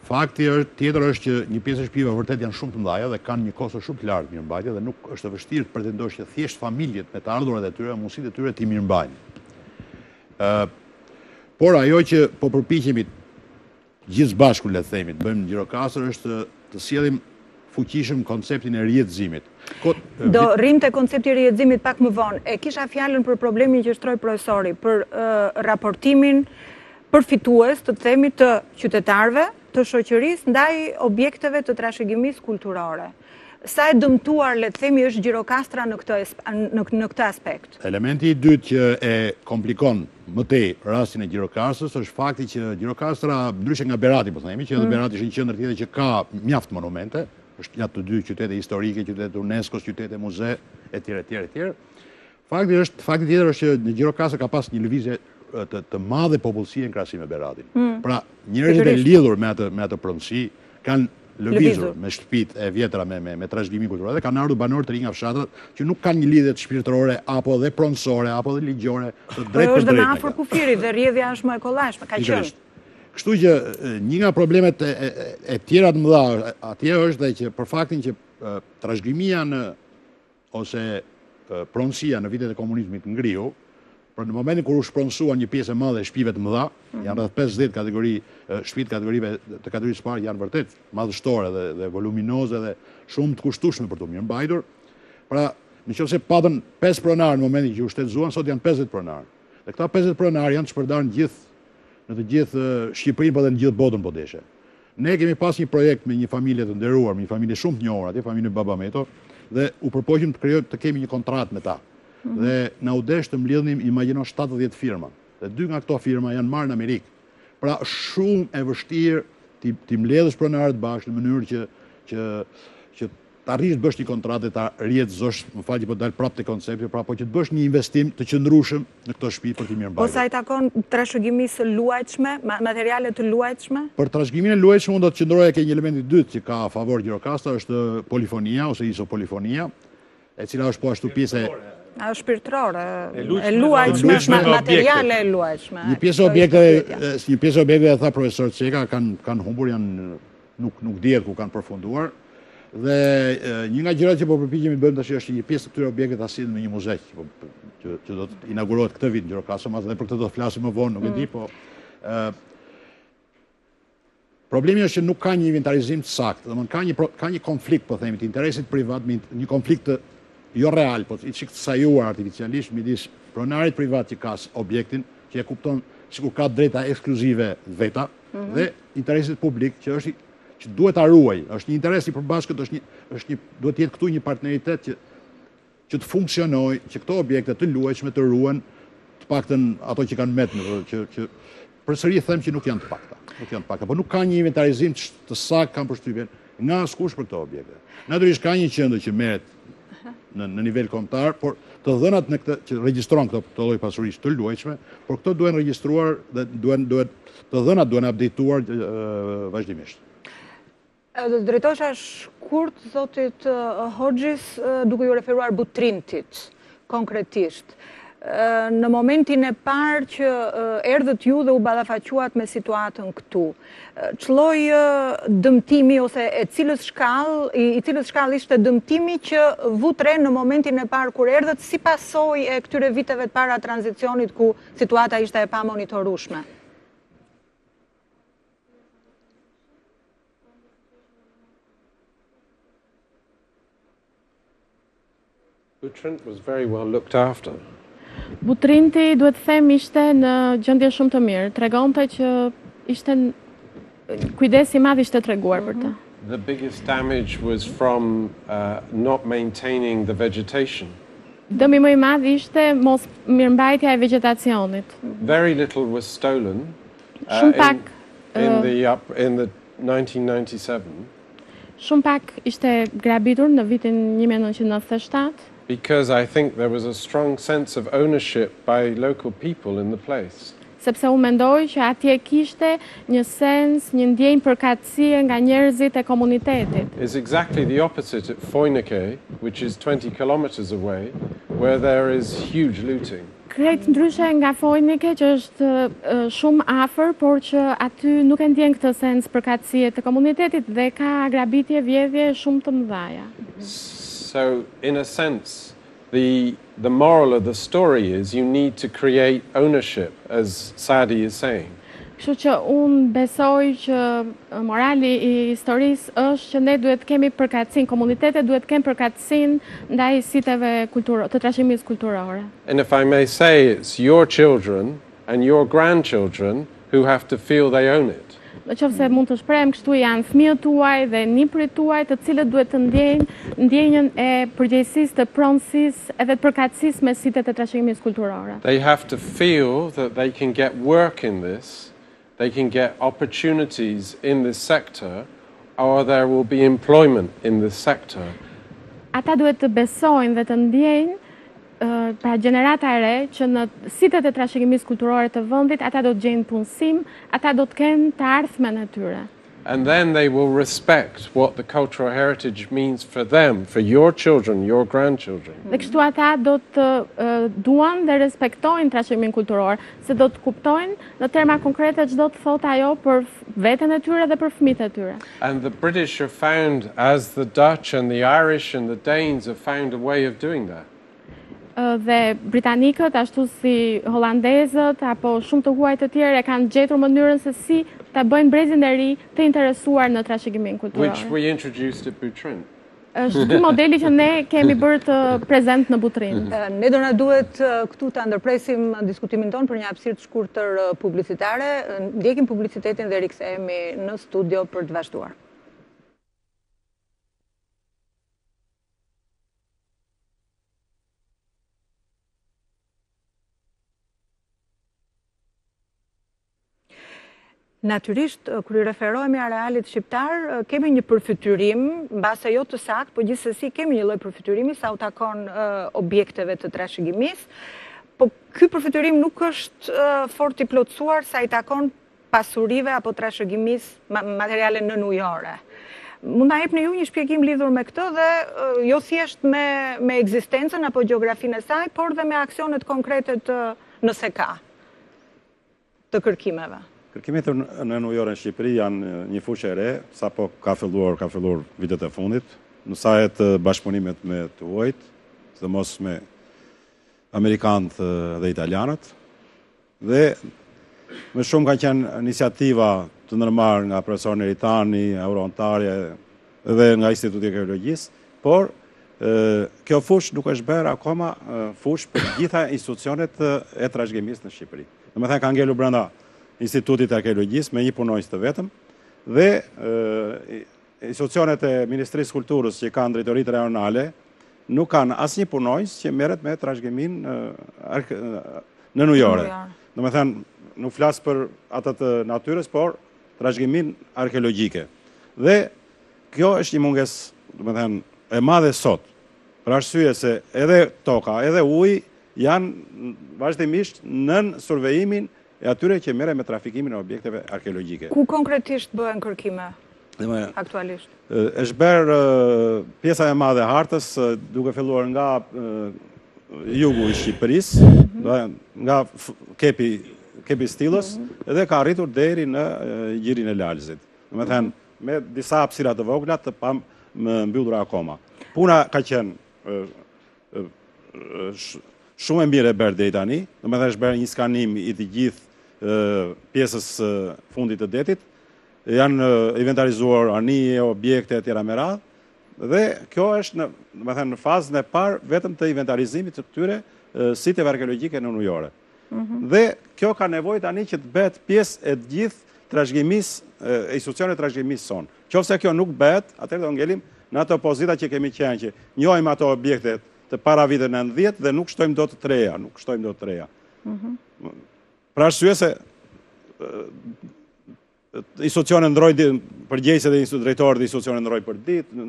Fakti tjetër është që një pjesë e shtëpive vërtet janë shumë të mëdha dhe kanë një kosto shumë të lartë mirëmbajtje dhe nuk është e vështirë të pretendosh që thjesht familjet me të ardhurat e tyre, mundësitë e tyre t'i mirëmbajnë. Por ajo që po përpiqemi gjithë bashku, le të themi, të bëjmë në Gjirokastër është të sjellim fuqishëm konceptin e rihetëzimit. Do rrim te koncepti i rihetëzimit pak më vonë. E kisha fjalën për problemin që shtroi profesori, për raportimin përfitues, të themi, të qytetarëve, të shoqërisë ndaj objekteve të trashëgimisë kulturore. Sa e dëmtuar, le të themi, është Gjirokastra në këtë aspekt? Elementi i dytë që e komplikon më tej rastin e Gjirokastrës është fakti që Gjirokastra, ndryshe nga Berati, po themi, që edhe Berati është një qendër tjetër që ka mjaft monumente, është një të dy qytete historike, qytete UNESCO, qytete muze, etj. Fakti tjetër është që në Gjirokastrë ka pas një lëvizje të madhe popullsie në krahasim me Beratin. Pra, njerëzit e lidhur me atë pronësi kanë lëvizur me shtëpitë e vjetra me trashëgimi kulturor dhe kanë ardhur banorë të rinj nga fshatrat që nuk kanë një lidhje shpirtërore apo dhe pronësore apo dhe ligjore të drejtë për drejtë. Është dhe më afër kufirit dhe rrjedhja është më e kollajshme, ka qenë. Kështu që një nga problemet e tjera të mëdha atje është dhe që për faktin që trashëgimia ose pronësia në vitet e komunizmit ngriu, për në momentin kur u shpronësua një pjesë e madhe e shtëpive të mëdha, janë rreth 50 kategori shtëpi të kategorisë parë janë vërtet madhështore dhe voluminoze dhe shumë të kushtueshme për të mirëmbajtur. Pra, nëse patën 5 pronarë në momentin që u shtetëzuan, sot janë 50 pronarë. Dhe këta 50 pronarë janë të shpërndarë në të gjithë Shqipërinë, por edhe në gjithë botën po deshe. Ne kemi pas një projekt me një familje të nderuar, me një familje shumë të njohur atje, familjen Babameto, dhe u përpoqëm të kemi një kontratë me ta. Dhe na u desh të mbledhnim, imagjino 70 firma. Dhe 2 nga këto firma janë marrë në Amerikë. Pra shumë e vështirë ti mbledhësh pronarët bashkë në mënyrë që të arrish të bësh një kontratë, ta rrjedzosh, më fal që po dal prapë te koncepti, pra po që të bësh një investim të qëndrueshëm në këto shtëpi për të mirëmbajtur. Po sa i takon trashëgimisë së luajtshme, materiale të luajtshme? Për trashëgiminë e luajtshme do të qëndroja ke një element i dytë që ka favor Gjirokastra, është polifonia ose isopolifonia, e cila është po ashtu pjesë shpirtërore, e luajtshme, materiale e luajtshme. Një pjesë objekte e tha profesor Ceka kanë humbur, nuk dihet ku kanë përfunduar. Dhe një nga gjërat që po përpiqemi të bëjmë tash është një pjesë të këtyre objekteve ta sillim në një muze që do të inaugurohet këtë vit në Gjirokastër, mas edhe për këtë do të flasim më vonë, nuk e di, po problemi është që nuk ka një inventarizim të saktë, domethënë ka një konflikt, po themi, të interesit privat, një konflikt jo real, po i çik të sajuar artificialisht midis pronarit privat që ka objektin, që e kupton sikur ka drejta ekskluzive veta, dhe interesit publik që duhet ta ruaj. Është një interes i përbashkët, duhet të jetë këtu një partneritet që të funksionojë, që këto objekte të luajtshme të ruhen, të paktën ato që kanë metnë, që përsëri them që nuk janë të pakta, por nuk ka një inventarizim të saktë, kam përshtypjen, nga askush për këto objekte. Natyrisht ka një qendër që merret në nivel kombëtar, por të dhënat në këtë që regjistron këto lloj pasurisë të luajtshme, por këto duhen regjistruar dhe të dhënat duhen updateuar vazhdimisht. Do të drejtohesha shkurt zotit Hoxhis duke ju referuar Butrintit konkretisht. Në momentin e parë që erdhët ju dhe u ballafaquat me situatën këtu, ç'lloj dëmtimi ose i cilës shkallë ishte dëmtimi që vutre në momentin e parë kur erdhët si pasojë e këtyre viteve të para tranzicionit ku situata ishte e pamonitorueshme? Butrint was very well looked after. Butrinti, duhet të them, ishte në gjendje shumë të mirë. Tregonte që kujdesi i madh ishte treguar për të. The biggest damage was from not maintaining the vegetation. Dëmi më i madh ishte mos mirëmbajtja e vegjetacionit. Very little was stolen. Shumë pak in the 1997. Shumë pak ishte grabitur në vitin 1997. Because I think there was a strong sense of ownership by local people in the place. Sepse unë mendoj që atje kishte një sens, një ndjenjë përkatësie nga njerëzit e komunitetit. It's exactly the opposite at Foynike, which is 20 kilometers away, where there is huge looting. Krejt ndryshe nga Foynike, që është shumë afër, por që aty nuk e ndjen këtë sens përkatësie të komunitetit dhe ka grabitje, vjedhje shumë të mëdha. So, in a sense, the moral of the story is you need to create ownership, as Sadi is saying. Kështu që unë besoj që morali i historisë është që ne duhet kemi përkatësinë, komunitetet duhet kemë përkatësinë ndaj siteve të trashëgimisë kulturore. And if I may say, it's your children and your grandchildren who have to feel they own it. në qoftë se mund të shprehem kështu, janë fëmijët tuaj dhe nipërit tuaj, të cilët duhet të ndjejnë ndjenjën e përgjegjësisë, të pronësisë edhe të përkatësisë me sitet e trashëgimisë kulturore. They have to feel that they can get work in this, they can get opportunities in this sector, or there will be employment in this sector. Ata duhet të besojnë dhe të ndjejnë pra gjenerata e re që në sitet e trashëgimisë kulturore të vendit ata do të gjejnë punësim, ata do të kenë të ardhmen e tyre. And then they will respect what the cultural heritage means for them, for your children, your grandchildren. Dhe kështu ata do të duan dhe respektojnë trashëgiminë kulturor, se do të kuptojnë në terma konkrete çdo të thotë ajo për veten e tyre dhe për fëmijët e tyre. And the British have found, as the Dutch and the Irish and the Danes have found a way of doing that. Dhe britanikët, ashtu si holandezët apo shumë të huaj të tjerë e kanë gjetur mënyrën se si ta bëjnë brezin e ri të interesuar në trashëgiminë kulturore. Which we introduced at Butrint. Është ky modeli që ne kemi bërë të prezent në Butrint. Ne do na duhet këtu ta ndërpresim diskutimin ton për një hapësirë të shkurtër publicitare. Ndjekim publicitetin dhe rikthehemi në studio për të vazhduar. Natyrisht, kur i referohemi arealit shqiptar, kemi një përfytyrim, mbase jo të saktë, po gjithsesi kemi një lloj përfytyrimi sa u takon objekteve të trashëgimisë, po ky përfytyrim nuk është fort i plotësuar sa i takon pasurive apo trashëgimisë materiale nënujore. Mund ta jepni ju një shpjegim lidhur me këtë dhe jo thjesht me ekzistencën apo gjeografinë e saj, por dhe me aksionet konkrete nëse ka të kërkimeve. Kërkimet në nënujore në Shqipëri janë një fushë e re, sapo ka filluar vitet e fundit, në sajet bashkëpunimet me të huajt, së mos me Amerikanët dhe Italianët, dhe më shumë ka qenë iniciativa të ndërmarrë nga profesor Neritani, Euroontarja dhe nga Instituti i Arkeologjisë, por kjo fushë nuk është bërë akoma fushë për gjitha institucionet e trashëgimisë në Shqipëri. Domethënë ka ngelur brenda Institutit e Arkeologjisë me një punonjës të vetëm dhe institucionet e Ministrisë Kulturës që kanë drejtoritë rajonale nuk kanë asnjë punonjës që merret me trashëgiminë nënujore. Domethënë nuk flas për atë të natyrës, por trashëgiminë arkeologjike. Dhe kjo është një mungesë, domethënë, e madhe sot. Për arsye se edhe toka, edhe uji janë vazhdimisht nën survejimin e atyre që merren me trafikimin e objekteve arkeologjike. Ku konkretisht bëhen kërkime aktualisht? Është bërë pjesa e madhe e hartës, duke filluar nga jugu i Shqipërisë, nga kepi Stilës, dhe ka arritur deri në gjirin e Lalëzit. Domethënë, me disa hapësira të vogla të pa mbyllura akoma. Puna ka qenë shumë e mirë e bërë deri tani, domethënë është bërë një skanim i të gjithë pjesës fundit të detit, janë inventarizuar anije, objekte e tjera me radhë, dhe kjo është në fazën e parë vetëm të inventarizimit të këtyre siteve arkeologjike nënujore. Dhe kjo ka nevojë tani që të bëhet pjesë e të gjithë trashëgimisë, institucionet trashëgimisë sonë. Qofse kjo nuk bëhet, atëherë do ngelim në ato pozita që kemi qenë që njohim ato objekte të para vitit 90 dhe nuk shtojmë dot të reja, Pra arsye se institucionet ndrojnë përgjegjësit dhe drejtorët e institucionet ndrojnë për ditë,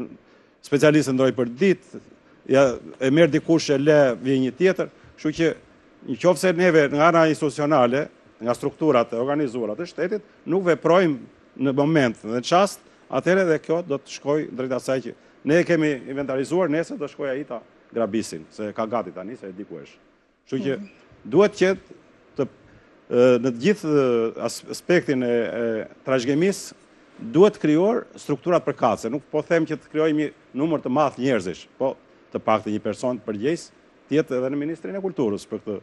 specialistët ndrojnë për ditë, e merr dikush e le vjen një tjetër, kështu që nëse neve nga ana institucionale, nga strukturat e organizuara të shtetit, nuk veprojmë në moment dhe në çast, atëherë dhe kjo do të shkojë drejt asaj që ne kemi inventarizuar, nesër do shkojë ai ta grabisin, se ka gati tani, se e di ku është. Kështu që duhet që në të gjithë aspektin e trashëgimisë duhet krijuar strukturat përkatëse. Nuk po them që të krijojmë një numër të madh njerëzish, po të paktën një person përgjegjës të jetë edhe në Ministrinë e Kulturës për këtë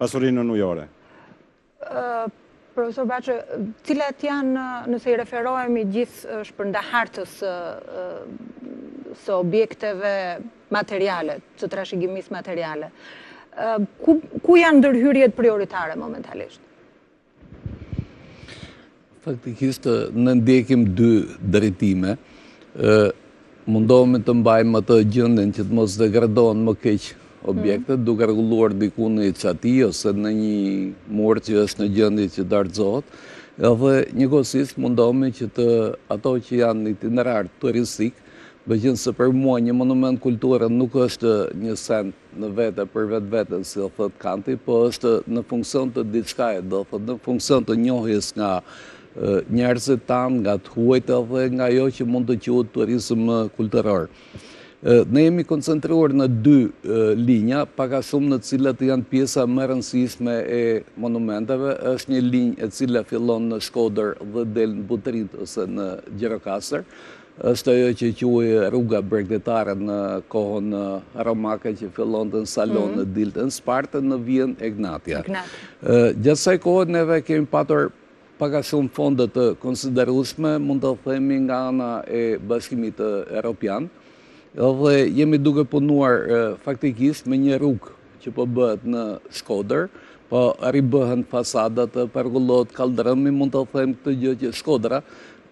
pasurinë nënujore. Profesor Baçë, cilat janë, nëse i referohemi gjithë shpërndahartës së objekteve materiale, së trashëgimisë materiale, ku janë ndërhyrjet prioritare momentalisht? Faktikisht në ndjekim dy drejtime. Mundohemi të mbajmë atë gjendjen që të mos degradohen më keq objektet, duke rregulluar diku në çati ose në një mur që është në gjendje që dorëzohet. Edhe njëkohësisht mundohemi që ato që janë në itinerar turistik, megjithëse për mua një monument kulture nuk është një send në vete për vetveten, si do thot Kanti, po është në funksion të diçkaje, do thot në funksion të njohjes nga njerëzit tanë, nga të huajt edhe nga ajo që mund të quhet turizëm kulturor. Ne jemi koncentruar në dy linja, pak a shumë në cilat janë pjesa më e rëndësishme e monumenteve. Është një linjë e cila fillon në Shkodër dhe del në Butërit ose në Gjirokastër. Është ajo që quhet rruga bregdetare në kohën romake që fillonte në Salon në dilte në Spartë në vijën Egnatia. Gjatë kësaj kohe neve kemi patur pak a shumë fonde të konsiderueshme, mund të themi nga ana e Bashkimit Evropian. Dhe jemi duke punuar faktikisht me një rrugë që po bëhet në Shkodër, po ribëhen fasadat, përgullohet kaldrëmi, mund të them këtë gjë që Shkodra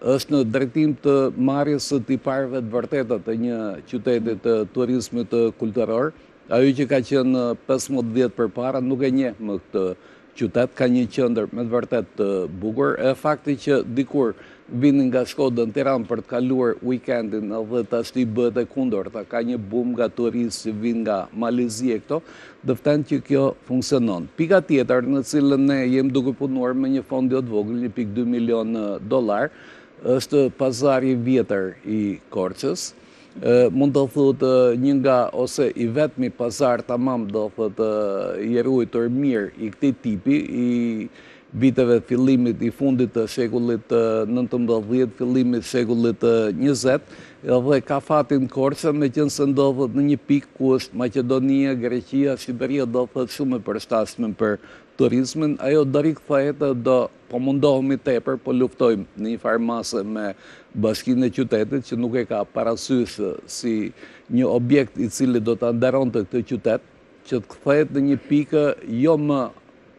është në drejtim të marrjes së tiparëve të vërteta të një qyteti të turizmit kulturor. Ajo që ka qenë 15 vjet përpara nuk e njeh më këtë qytet, ka një qendër me të vërtet të bukur. E fakti që dikur vinin nga Shkodra në Tiranë për të kaluar weekendin dhe tash i bëhet e kundërta, ka një bum nga turistë që vinë nga Malezie këto, dëften që kjo funksionon. Pika tjetër në cilën ne jemi duke punuar me një fond jo të vogël, $1.2 milion, është pazari vjetër i Korçës. Mund të thotë një nga ose i vetmi pazar tamam do thotë i ruajtur mirë i këtij tipi i viteve fillimit i fundit të shekullit 19, fillimit shekullit 20, dhe ka fatin Korça, meqense ndodhet në një pikë ku është Maqedonia, Greqia, Shqipëria do thotë shumë e përshtatshme për turizmin. Ajo do rikthehet, po mundohemi tepër, po luftojmë në një farmase me Bashkinë e Qytetit që nuk e ka parasysh si një objekt i cili do ta nderonte këtë qytet, që të kthehet në një pikë jo më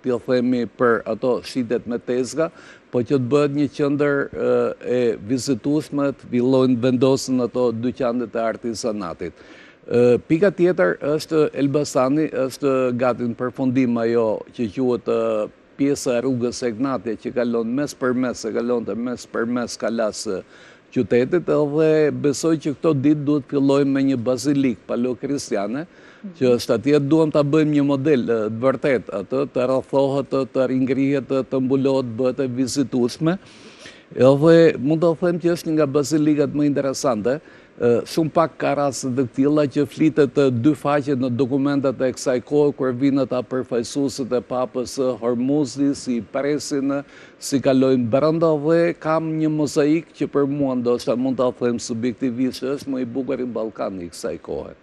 t'jo themi për ato shitet me tezga, po që të bëhet një qendër e vizitueshme, të fillojnë vendosen ato dyqanet e artizanatit. Pika tjetër është Elbasani, është gati në përfundim ajo që quhet pjesa e rrugës Egnatia që kalon mes për mes kalas qytetit, dhe besoj që këto ditë duhet fillojmë me një bazilik palokristiane, që është atje duhem ta bëjmë një model të vërtet, atë të rrethohet, të ringrihet, të mbulohet, bëhet e vizitueshme. Edhe mund të them që është një nga bazilikat më interesante. Shumë pak ka raste të tilla që flitet dy faqe në dokumentat e kësaj kohe kur vinë ata përfaqësuesit e Papës Hormuzi, si presin, si kalojnë brenda, dhe kam një mozaik që për mua ndoshta mund ta them subjektivisht është më i bukur i Ballkanit i kësaj kohe.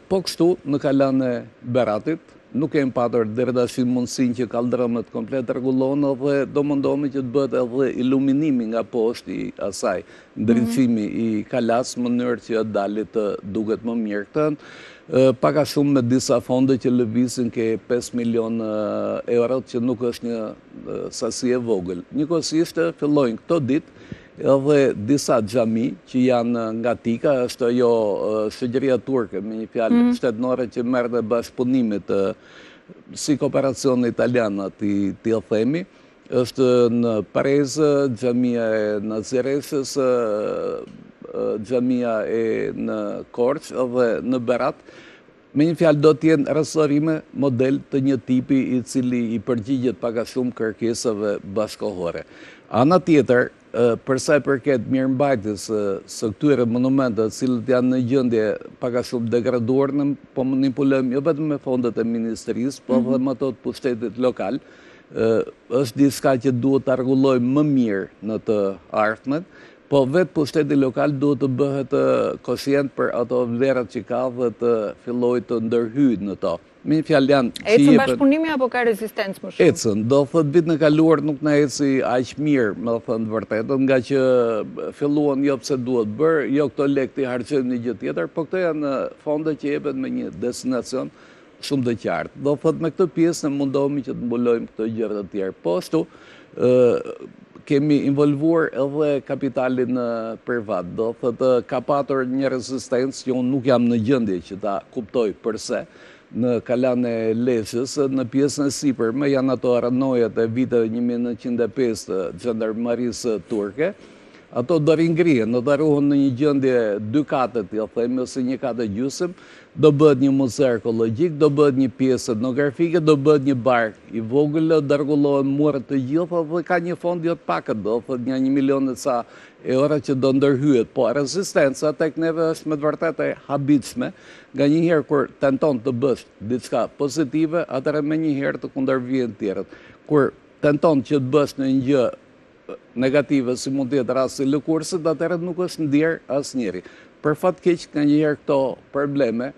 Po kështu në kalan e Beratit, nuk kemi patur deri tash mundësinë që kaldrëmet komplet rregullohen, dhe do mundohemi që të bëhet edhe iluminimi nga poshtë i asaj, ndriçimi i kalas në mënyrë që dalit të duket më mirë. Këtë pak a shumë me disa fonde që lëvizin ke 5 milion euro, që nuk është një sasi e vogël. Njëkohësisht fillojnë këto ditë edhe disa xhami që janë nga Tika, është ajo shoqëria turke, me një fjalë shtetënore që merr dhe bashkëpunimit si kooperacion italian ti themi, është në Parezë, xhamia e Naziresës, xhamia e në Korçë dhe në Berat. Me një fjalë do t'jenë restaurime model të një tipi i cili i përgjigjet pak a shumë kërkesave bashkëkohore. Ana tjetër, përsa i përket mirëmbajtjes së këtyre monumenteve, të cilët janë në gjendje pak a shumë degraduar, ne po manipulojmë jo vetëm me fondet e ministrisë, po edhe me ato të pushtetit lokal. Është diçka që duhet ta rregullojmë më mirë në të ardhmen, po vetë pushteti lokal duhet të bëhet koshient për ato vlerat që ka dhe të fillojë të ndërhyjë në to. Me një fjalë janë që ecën bashkëpunimi apo ka rezistencë më shumë? Ecën, do thot vitin e kaluar nuk na eci aq mirë, me thënë vërtetën, nga që filluan jo pse duhet bërë, jo këto lekë i harxojmë një gjë tjetër, po këto janë fonde që jepen me një destinacion shumë të qartë. Do thot me këtë pjesë ne mundohemi që të mbulojmë këto gjëra të tjera. Po ashtu kemi involvuar edhe kapitalin privat. Do thotë ka patur një rezistencë që unë nuk jam në gjendje që ta kuptoj përse në kalan e Lesës, në pjesën e sipërme janë ato ranojat e viteve 1905 të Gjandarmerisë turke. Ato do ringrihen, do të ruhen në një gjendje 2 katet, jo themi, ose 1 katë gjysmë, do bëhet një muze arkeologjik, do bëhet një pjesë etnografike, do bëhet një bark i vogël, do rregullohen muret të gjitha dhe ka një fond jo të pakët, do thotë një 1 milion e ca euro që do ndërhyet. Po rezistenca tek neve është me të vërtetë e habitshme, nganjëherë kur tenton të bësh diçka pozitive, atëherë menjëherë të kundërvijnë tjerët. Kur tenton që të bësh në një gjë negative, si mund të jetë rasti lëkurësit, atëherë nuk është ndjerë asnjëri. Për fat keq ka njëherë këto probleme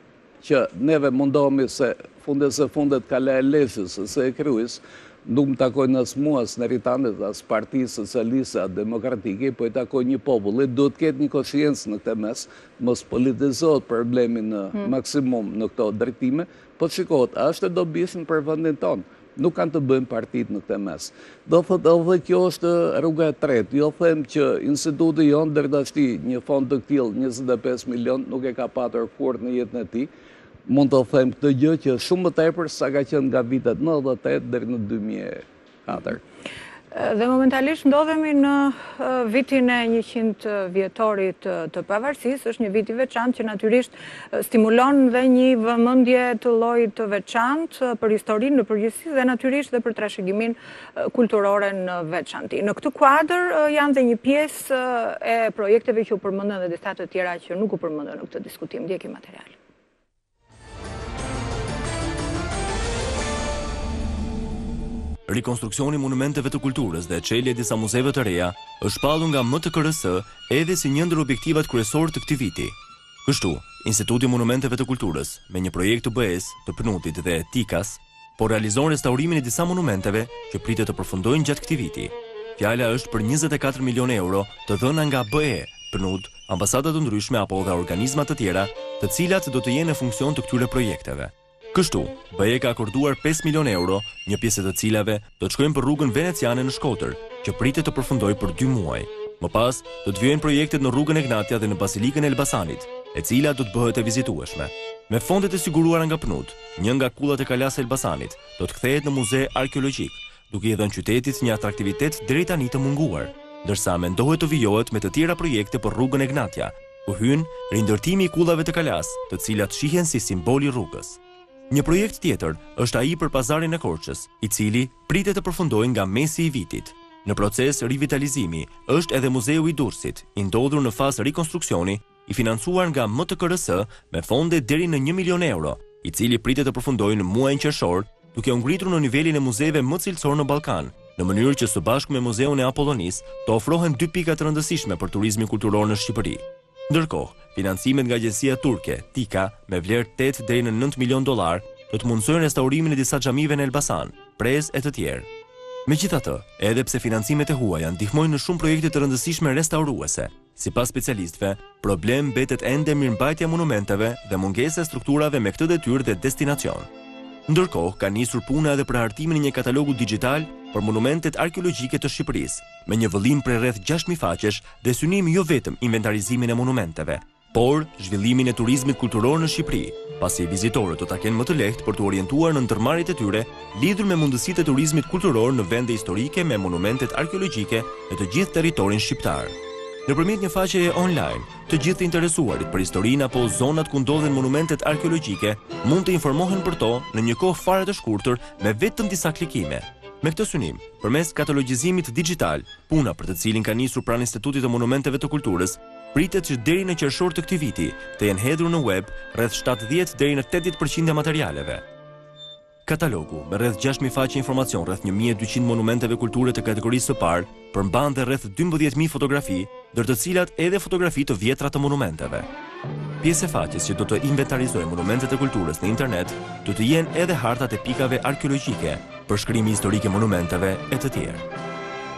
që neve mundohemi se fundet kala e Lesës, se e Kryes, nuk më takojnë as mua, as në Ritanet, as Parti Socialiste, Demokratike, po i takoj një populli, do të ketë një konsciencë në këtë mes, mos politizohet problemi në maksimum në këto drejtime, po shikohet, është e dobishme për vendin tonë. Nuk kanë të bëjmë partit në këtë mes. Do thotë edhe kjo është rruga e tretë. Jo them që instituti jonë deri tashti një fond të tillë 25 milion nuk e ka patur kurrë në jetën e tij. Mund të them këtë gjë që shumë më tepër sa ka qenë nga vitet 98 deri në 2004. Dhe momentalisht ndodhemi në vitin e 100 vjetorit të pavarësisë, është një vit i veçantë që natyrisht stimulon dhe një vëmendje të llojit të veçantë për historinë në përgjithësi dhe natyrisht dhe për trashëgimin kulturore në veçanti. Në këtë kuadër janë dhe një pjesë e projekteve që u përmendën dhe disa të tjera që nuk u përmendën në këtë diskutim. Ndjekim material. Rikonstruksioni monumenteve të kulturës dhe çelja e disa muzeve të reja është shpallur nga MTKRS edhe si një ndër objektivat kryesorë të këtij viti. Kështu, Instituti i Monumenteve të Kulturës, me një projekt të BE-s, të PNUT-it dhe TIKAS, po realizon restaurimin e disa monumenteve që pritet të përfundojnë gjatë këtij viti. Fjala është për 24 milionë euro të dhëna nga BE, PNUT, ambasada të ndryshme apo dhe organizma të tjera, të cilat do të jenë në funksion të këtyre projekteve. Kështu, BE ka akorduar 5 milionë euro, një pjesë të cilave do të shkojnë për rrugën veneciane në Shkodër, që pritet të përfundojë për 2 muaj. Më pas, do të vijojnë projektet në rrugën Egnatia dhe në Bazilikën e Elbasanit, e cila do të bëhet e vizitueshme. Me fondet e siguruara nga PNUT, një nga kullat e kalas së Elbasanit do të kthehet në muze arkeologjik, duke i dhënë qytetit një atraktivitet deri tani të munguar, ndërsa mendohet të vijohet me të tjera projekte për rrugën Egnatia, ku hyn rindërtimi i kullave të kalas, të cilat shihen si simboli rrugës. Një projekt tjetër është ai për pazarin e Korçës, i cili pritet të përfundojë nga mesi i vitit. Në proces rivitalizimi është edhe Muzeu i Durrësit, i ndodhur në fazë rikonstruksioni, i financuar nga MTKRS me fonde deri në 1 milion euro, i cili pritet të përfundojë në muajin qershor, duke u ngritur në nivelin e muzeve më cilësor në Ballkan, në mënyrë që së bashku me Muzeun e Apollonisë të ofrohen 2 pika të rëndësishme për turizmin kulturor në Shqipëri. Ndërkohë, financimet nga agjencia turke, TIKA, me vlerë 8 deri në 9 milion dollar, do të mundsojnë restaurimin e disa xhamive në Elbasan, Prezë e të tjerë. Megjithatë, edhe pse financimet e huaja ndihmojnë në shumë projekte të rëndësishme restauruese, sipas specialistëve, problem mbetet ende mirëmbajtja monumenteve dhe mungesa e strukturave me këtë detyrë dhe destinacion. Ndërkohë, ka nisur puna edhe për hartimin e një katalogu digjital për monumentet arkeologjike të Shqipërisë, me një vëllim prej rreth 6.000 faqesh dhe synim jo vetëm inventarizimin e monumenteve, por zhvillimin e turizmit kulturor në Shqipëri, pasi vizitorët do ta kenë më të lehtë për të orientuar në ndërmarrjet e tyre lidhur me mundësitë e turizmit kulturor në vende historike me monumentet arkeologjike në të gjithë territorin shqiptar. Nëpërmjet një faqeje online, të gjithë të interesuarit për historinë apo zonat ku ndodhen monumentet arkeologjike mund të informohen për to në një kohë fare të shkurtër me vetëm disa klikime. Me këtë synim, përmes katalogjizimit digjital, puna për të cilin ka nisur pranë Institutit të Monumenteve të Kulturës, pritet që deri në qershor të këtij viti të jenë hedhur në web rreth 70 deri në 80% e materialeve. Katalogu, me rreth 6.000 faqe informacion rreth 1.200 monumenteve kulture të kategorisë së parë, përmban dhe rreth 12.000 fotografi, ndër të cilat edhe fotografi të vjetra të monumenteve. Pjesë e faqes që do të inventarizojë monumentet e kulturës në internet, do të jenë edhe hartat e pikave arkeologjike, përshkrimi historik e monumenteve e të tjerë.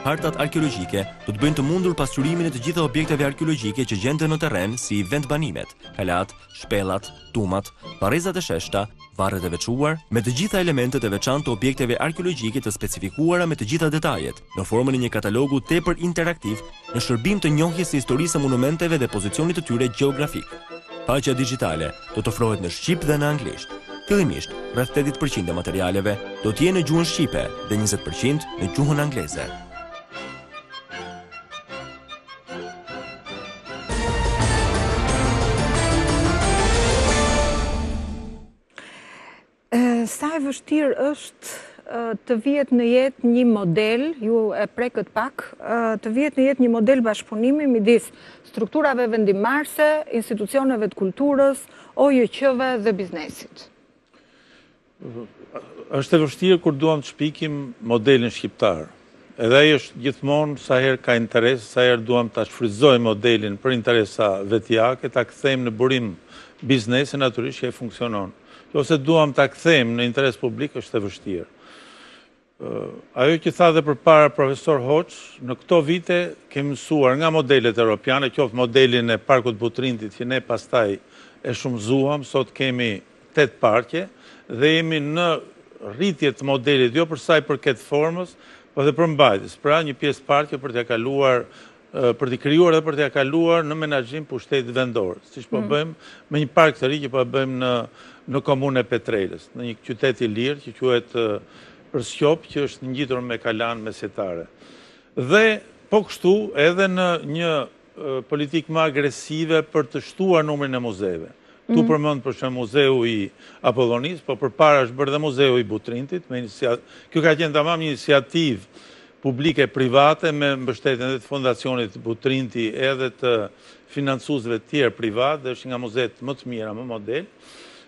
Hartat arkeologjike do të bëjnë të mundur pasqyrimin e të gjitha objekteve arkeologjike që gjenden në terren si vendbanimet, kalat, shpellat, tumat, barezat e sheshta, varret e veçuar, me të gjitha elementet e veçantë të objekteve arkeologjike të specifikuara me të gjitha detajet, në formën e një katalogu tepër interaktiv në shërbim të njohjes së historisë së monumenteve dhe pozicionit të tyre gjeografik. Paqja digjitale do të ofrohet në shqip dhe në anglisht. Fillimisht, rreth 80% e materialeve do të jenë në gjuhën shqipe dhe 20% në gjuhën angleze. Sa e vështirë është të vihet në jetë një model, ju e prekët pak, të vihet në jetë një model bashkëpunimi midis strukturave vendimarrëse, institucioneve të kulturës, OJQ-ve dhe biznesit? Është e vështirë kur duam të shpikim modelin shqiptar. Edhe ai është gjithmonë sa herë ka interes, sa herë duam ta shfrytëzojmë modelin për interesa vetjake, ta kthejmë në burim biznesin, natyrisht që e funksionon. Ose duam ta kthejmë në interes publik, është e vështirë. Ajo që tha dhe përpara profesor Hoç, në këto vite kemi mësuar nga modelet europiane, qoftë modelin e Parkut Butrintit që ne pastaj e shumëzuam, sot kemi 8 parke dhe jemi në rritje të modelit, jo për sa i përket formës, por dhe për mbajtjes. Pra një pjesë parke për t'ia kaluar, për t'i krijuar dhe për t'ia kaluar në menaxhim pushtetit vendor, siç po bëjmë me një park të ri që po bëjmë në komunën e Petrelës, në një qytet i lirë që quhet Përshqop, që është ngjitur me kalan mesjetare. Dhe po kështu edhe në një politikë më agresive për të shtuar numrin e muzeve. Tu përmend për shembull muzeu i Apollonis, po përpara është bërë dhe muzeu i Butrintit, kjo ka qenë tamam një iniciativë publike private me mbështetjen e fondacionit Butrinti edhe të financuesve të tjerë privat, dhe është nga muzeet më të mira, më model.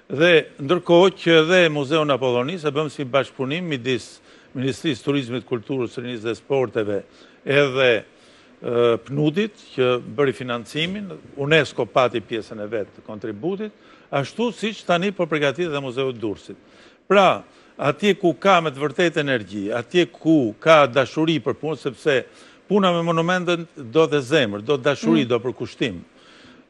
Dhe ndërkohë që edhe Muzeu në Apollonis e bëm si bashkëpunim midis Ministrisë Turizmit, Kulturës, Rinisë dhe Sporteve edhe PNUD-it që bëri financimin, UNESCO pati pjesën e vet të kontributit, ashtu siç tani po përgatitet dhe Muzeu i Durrësit. Pra, atje ku ka me të vërtetë energji, atje ku ka dashuri për punë, sepse puna me monumentet do dhe zemër, do dashuri, do përkushtim.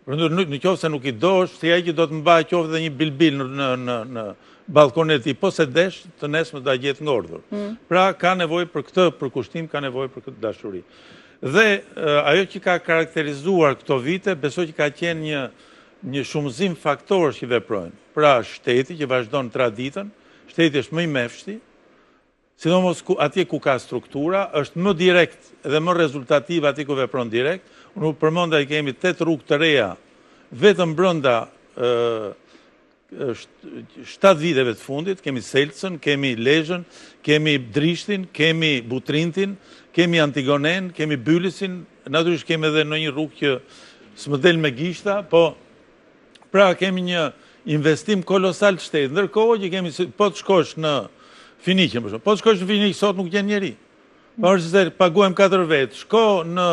Në qoftë se nuk i dosh, si ai që do të mbaj qoftë dhe një bilbil në balkonet i, po se desh, të nesme do a gjetë ngordhur. Pra, ka nevojë për këtë përkushtim, ka nevojë për këtë dashuri. Dhe ajo që ka karakterizuar këto vite, besoj që ka qenë një shumëzim faktorësh që veprojnë. Pra, shteti që vazhdon traditën, shteti është më i mefshti, sidomos atje ku ka struktura, është më direkt dhe më rezultativ atje ku vepron direkt. Unë përmenda i kemi 8 rrugë të reja, vetëm brenda 7 viteve të fundit, kemi Selcën, kemi Lezhën, kemi Drishtin, kemi Butrintin, kemi Antigonen, kemi Bylisin, natyrisht kemi edhe në një rrugë që s'më del me gishta, po pra kemi një investim kolosal të shtetit. Ndërkohë që kemi, po të shkosh në Finiqën, po të shkosh në Finiqë, sot nuk gjen njeri. Pavarësisht se paguajmë 4 vetë, shko në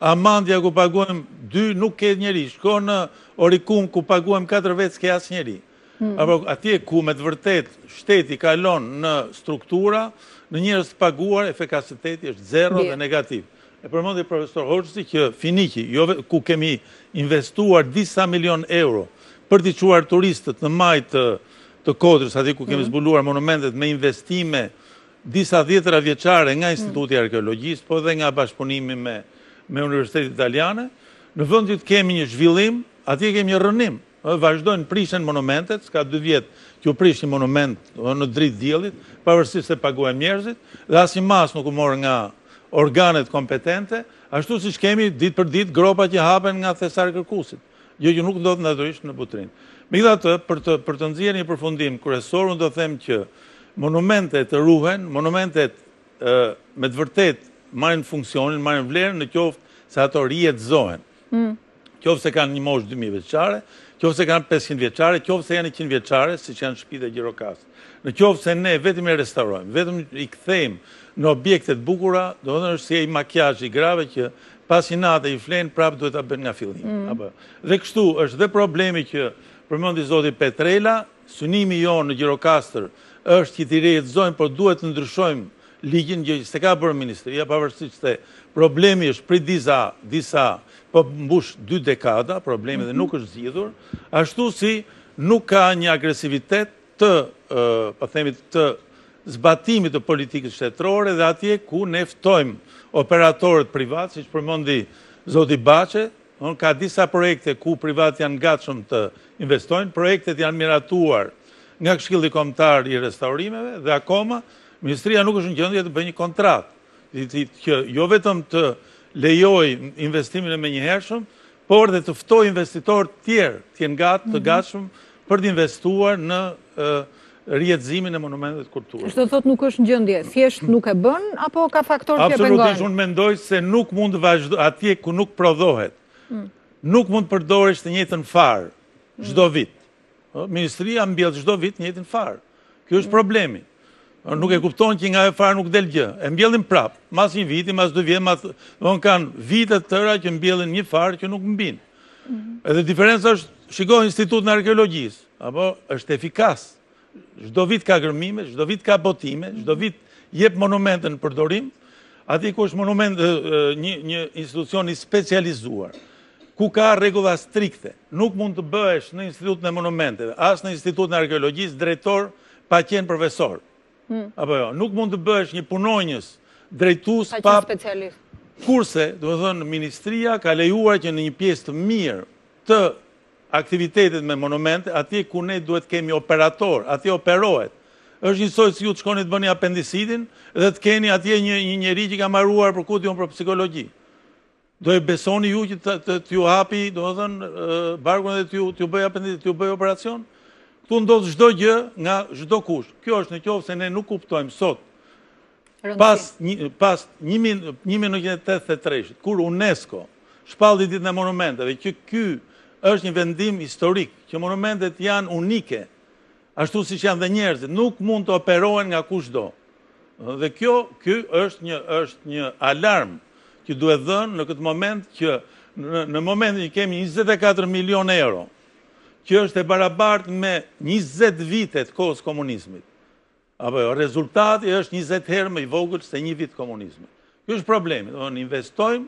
Amandja ku paguajmë 2, nuk ke njeri. Shko në Orikum ku paguajmë 4 vetë, s'ke as njeri. Apo atje ku me të vërtet shteti kalon në struktura, në njerëz të paguar, efikasiteti është 0 dhe negativ. E përmendi profesor Hoxhi që Finiqi, ku kemi investuar disa milion euro për t'i çuar turistët në maj të Kodrës, atje ku kemi zbuluar monumentet me investime disa dhjetëra vjeçare nga Instituti i Arkeologjisë, po dhe nga bashkëpunimi me Universitetin Italiane, në vend që kemi një zhvillim, atje kemi një rënim. Vazhdojnë prishen monumentet, s'ka 2 vjetë që u prish një monument në dritë diellit, pavarësisht se paguajmë njerëzit, dhe asnjë mas nuk u mor nga organet kompetente, ashtu siç kemi ditë për ditë gropa që hapen nga Thesar Kërkusit, gjë që nuk ndodh natyrisht në Butrin. Megjithatë, për të nxjerrë një përfundim kryesor, unë do them që monumentet ruhen, monumentet me të vërtetë marrin funksionin, marrin vlerën në qoftë se ato rijetëzohen. Qoftë se kanë një moshë 2000 vjeçare, qoftë se kanë 500 vjeçare, qoftë se janë 100 vjeçare, siç janë shtëpitë e Gjirokastrit. Në qoftë se ne vetëm i restaurojmë, vetëm i kthejmë në objekte të bukura, domethënë është si ai makjazh i grave që pas një nate i flen, prapë duhet ta bën nga fillimi. Dhe kështu është dhe problemi që përmendi zoti Petrela, synimi jonë në Gjirokastër është që t'i rijetëzojmë, por duhet të ndryshojmë ligjin, që se ka bërë ministria, pavarësisht se problemi është prit disa, po mbush 2 dekada, problemi dhe nuk është zgjidhur, ashtu si nuk ka një agresivitet të, po themi, të zbatimit të politikës shtetërore dhe atje ku ne ftojmë operatorët privat, siç përmendi zoti Baçe, ka disa projekte ku privat janë gatshëm të investojnë, projektet janë miratuar nga Këshilli Kombëtar i Restaurimeve dhe akoma Ministria nuk është në gjendje të bëjë një kontratë që jo vetëm të lejojë investimin e menjëhershëm, por dhe të ftojë investitorë tjerë të jenë të gatshëm për të investuar në rjetëzimin e monumentet kulturës. Çdo thotë nuk është në gjendje, thjesht nuk e bën apo ka faktorë që e pengojnë? Absolutisht, unë mendoj se nuk mund të vazhdoj atje ku nuk prodhohet. Nuk mund të përdoresh të njëjtën farë çdo vit. Ministria mbjell çdo vit të njëjtën farë. Ky është problemi. Nuk e kupton që nga e farë nuk del gjë. E mbjellin prap, mas një viti, mas 2 vjet, kanë vitet tëra që mbjellin një farë që nuk mbin. Edhe diferenca është, shiko Institutin e Arkeologjisë, apo është efikas. Çdo vit ka gërmime, çdo vit ka botime, çdo vit jep monumente në përdorim, aty ku është monument një institucion i specializuar, ku ka rregulla strikte. Nuk mund të bëhesh në Institutin e Monumenteve, as në Institutin e Arkeologjisë drejtor pa qenë profesor. Apo jo, nuk mund të bëhesh një punonjës drejtues pa specialist. Kurse, do të thënë, Ministria ka lejuar që në një pjesë të mirë të aktivitetet me monumente, atje ku ne duhet kemi operator, atje operohet. Është njësoj si ju të shkoni të bëni apendicitin dhe të keni atje një njeri që ka marruar për kuti për psikologji. Do e besoni ju që t'ju hapi, do të thënë, barkun dhe t'ju bëj apendicit, t'ju bëj operacion? Këtu ndodhë çdo gjë nga çdo kush. Kjo është në qoftë se ne nuk kuptojmë sot, pas 1983, kur UNESCO shpalli ditën e monumenteve, që ky është një vendim historik, që monumentet janë unike, ashtu si që janë dhe njerëzit, nuk mund të operohen nga kushdo. Dhe ky është një alarm që duhet dhënë në këtë moment që në momentin që kemi 24 milion euro, që është e barabartë me 20 vitet kohës komunizmit. Apo jo, rezultati është 20 herë më i vogël se një vit komunizmit. Ky është problemi, do të investojmë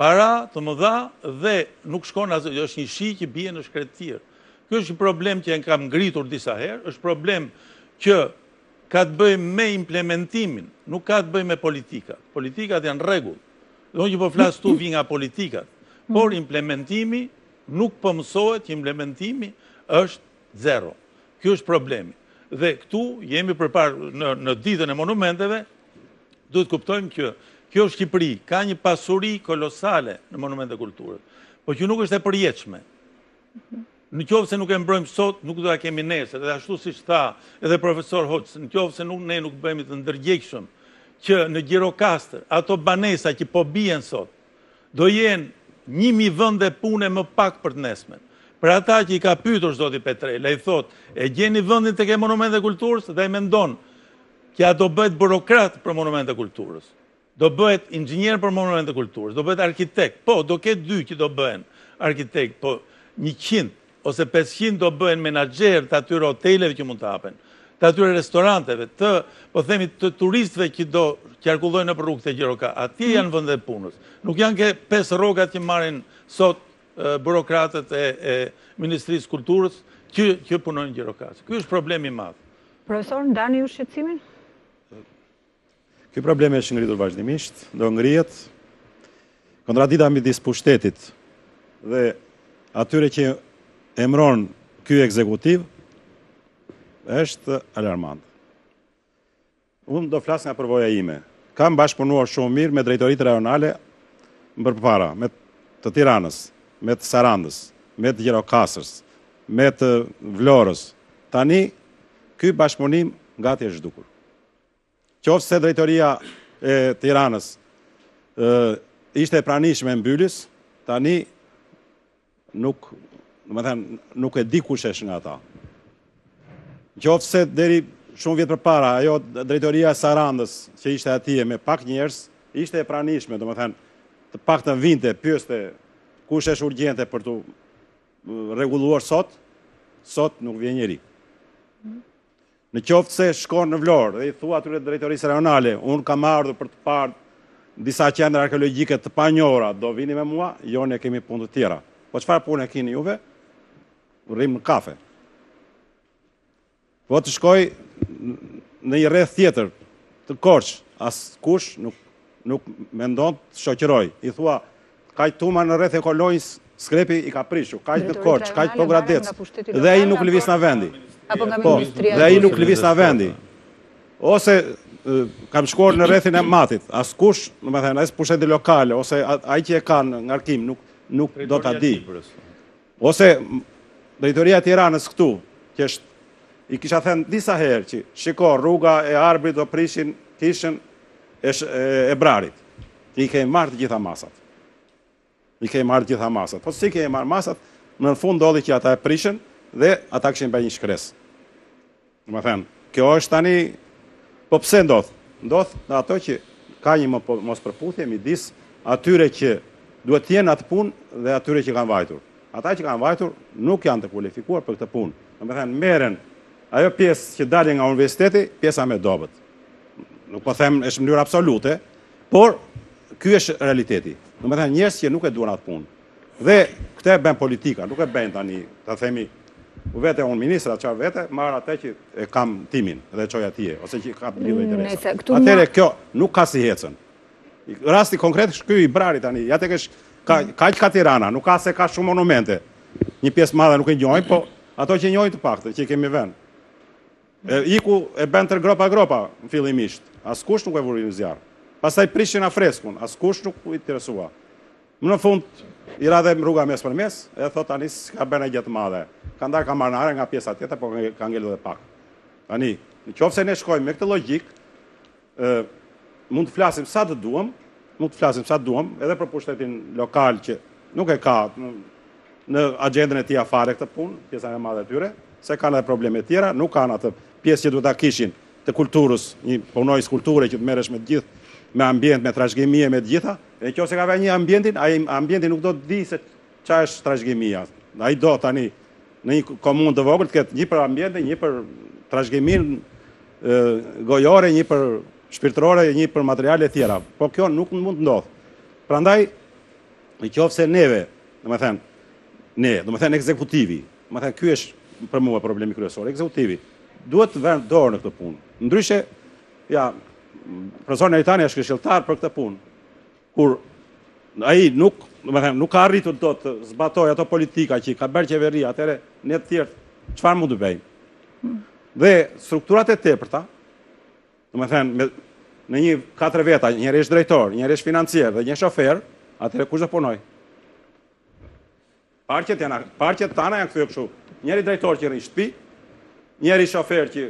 para të mëdha dhe nuk shkon asë, është një shi që bie në shkretir. Ky është një problem që e kam ngritur disa herë, është problem që ka të bëjë me implementimin, nuk ka të bëjë me politikat. Politikat janë rregull. Do që po flas tu vi nga politikat, por implementimi nuk po mësohet, që implementimi është zero. Ky është problemi. Dhe këtu jemi përpara në ditën e monumenteve, duhet kuptojmë që kjo Shqipëri ka një pasuri kolosale në monumente kulturës, po që nuk është e përjetshme. Në qoftë se nuk e mbrojmë sot, nuk do ta kemi nesër, edhe ashtu siç tha edhe profesor Hoc, në qoftë se ne nuk bëhemi të ndërgjegjshëm që në Gjirokastër ato banesa që po bien sot do jenë 1000 vende pune më pak për të nesmen. Për ata që i ka pyetur zoti Petrela, i thot, e gjeni vendin tek e monumente kulturës dhe ai mendon që ato do bëhet burokrat për monumente kulturës. Do bëhet inxhinier për monumente kulturës, do bëhet arkitekt. Po, do ketë 2 që do bëhen arkitekt, po 100 ose 500 do bëhen menaxher të atyre hoteleve që mund të hapen, të atyre restoranteve, po themi të turistëve që do qarkullojnë nëpër rrugët e Gjiroka. Atje janë vendet punës. Nuk janë ke 5 rrogat që marrin sot burokratët e Ministrisë Kulturës që punojnë në Gjiroka. Ky është problemi i madh. Profesor, ndani ju shqetësimin? Ky problem është ngritur vazhdimisht, do ngrihet. Kontradikta midis pushtetit dhe atyre që emëron ky ekzekutiv është alarmant. Unë do flas nga përvoja ime. Kam bashkëpunuar shumë mirë me drejtoritë rajonale më përpara, me të Tiranës, me të Sarandës, me të Gjirokastërës, me të Vlorës. Tani ky bashkëpunim gati është zhdukur. Qoftë se drejtoria e Tiranës ishte e pranishme mbylljes, tani nuk e di kush është nga ata. Qoftë se deri shumë vjet përpara ajo drejtoria e Sarandës që ishte atje me pak njerëz, ishte e pranishme, të paktën vinte, pyeste kush është urgjente për të rregulluar sot nuk vjen njeri. Në qoftë se shkon në Vlorë dhe i thua atyre drejtorisë rajonale, unë kam ardhur për të parë disa qendra arkeologjike të panjohura, do vini me mua, jo ne kemi punë të tjera. Po çfarë punë keni juve? Rrim në kafe. Po të shkoj në një rreth tjetër të Korç, as kush nuk mendon të shoqëroj. I thua, kaq tuma në rreth e kolonjës, skrepi i ka prishu, kaq në Korç, kaq Pogradec, dhe ai nuk lëviz në vendi. Apo nga Po, Ministria. dhe ai nuk lëviz në vendi. Ose kam shkuar në rrethin e Matit, askush, domethënë, as pushteti lokale ose ai që e kanë në arkim nuk do ta di. Ose drejtoria e Tiranës këtu, që është i kisha thënë disa herë që shiko rruga e Arbrit do prishin kishën e Brarit. I kemi marrë të gjitha masat. Po si kemi marrë masat, në fund ndodhi që ata e prishën dhe ata kishin bërë një shkres. Domethënë, kjo është tani. Po pse ndodh? Ndodh në ato që ka një mos përputhje midis atyre që duhet të jenë atë punë dhe atyre që kanë vajtur. Ata që kanë vajtur nuk janë të kualifikuar për këtë punë. Domethënë merren ajo pjesë që dalin nga universiteti, pjesa më dobët. Nuk po them është në mënyrë absolute, por ky është realiteti. Domethënë njerëz që nuk e duan atë punë. Dhe këtë e bën politika, nuk e bën tani, ta themi vete unë ministra, çfarë vete, marr atë që e kam timin dhe çoj atje, ose që ka lidhje interesa. Atëherë kjo nuk ka si hecën. Rasti konkret është ky i Brarit tani, ja tek është ka Tirana, nuk ka se ka shumë monumente. Një pjesë madhe nuk e njohin, po ato që njohin të paktën, që kemi vënë. Iku e bën tër gropa fillimisht. Askush nuk e vuri në zjarr. Pastaj prishin afreskun, askush nuk u interesua. Në fund i ra dhe rruga mes për mes, e thot tani s'ka bën gjë të madhe. Ka ndarë kamarnare nga pjesa tjetër, po ka ngelur edhe pak. Tani, nëse ne shkojmë me këtë logjik, mund të flasim sa të duam, edhe për pushtetin lokal që nuk e ka në agjendën e tij afare këtë punë, pjesa e madhe e tyre, se kanë edhe probleme tjera, nuk kanë atë pjesë që duhet ta kishin të kulturës, një punojës kulture që të merresh me të gjithë, me ambient, me trashëgimie, me të gjitha. E nëse ka vënë një ambientin, ai ambienti nuk do të di se çfarë është trashëgimia. Ai do tani në një komunë të vogël të ketë një për ambientin, një për trashëgimin gojore, një për shpirtërore, një për materiale tjera. Po kjo nuk mund të ndodh. Prandaj, nëse neve, domethënë ekzekutivi, domethënë ky është për mua problemi kryesor. Ekzekutivi duhet të vënë dorë në këtë punë. Ndryshe, ja, profesor Neritani është këshilltar për këtë punë. Kur ai nuk ka arritur dot të zbatojë ato politika që ka bërë qeveria, atëherë ne të tjerë çfarë mund të bëjmë? Dhe strukturat e tepërta, domethënë në një 4 veta, njëri është drejtor, njëri është financier dhe një shofer, atëherë kush do punoj? Parqet tana janë kthyer kështu. Njëri drejtor që rrin në shtëpi, njëri shofer që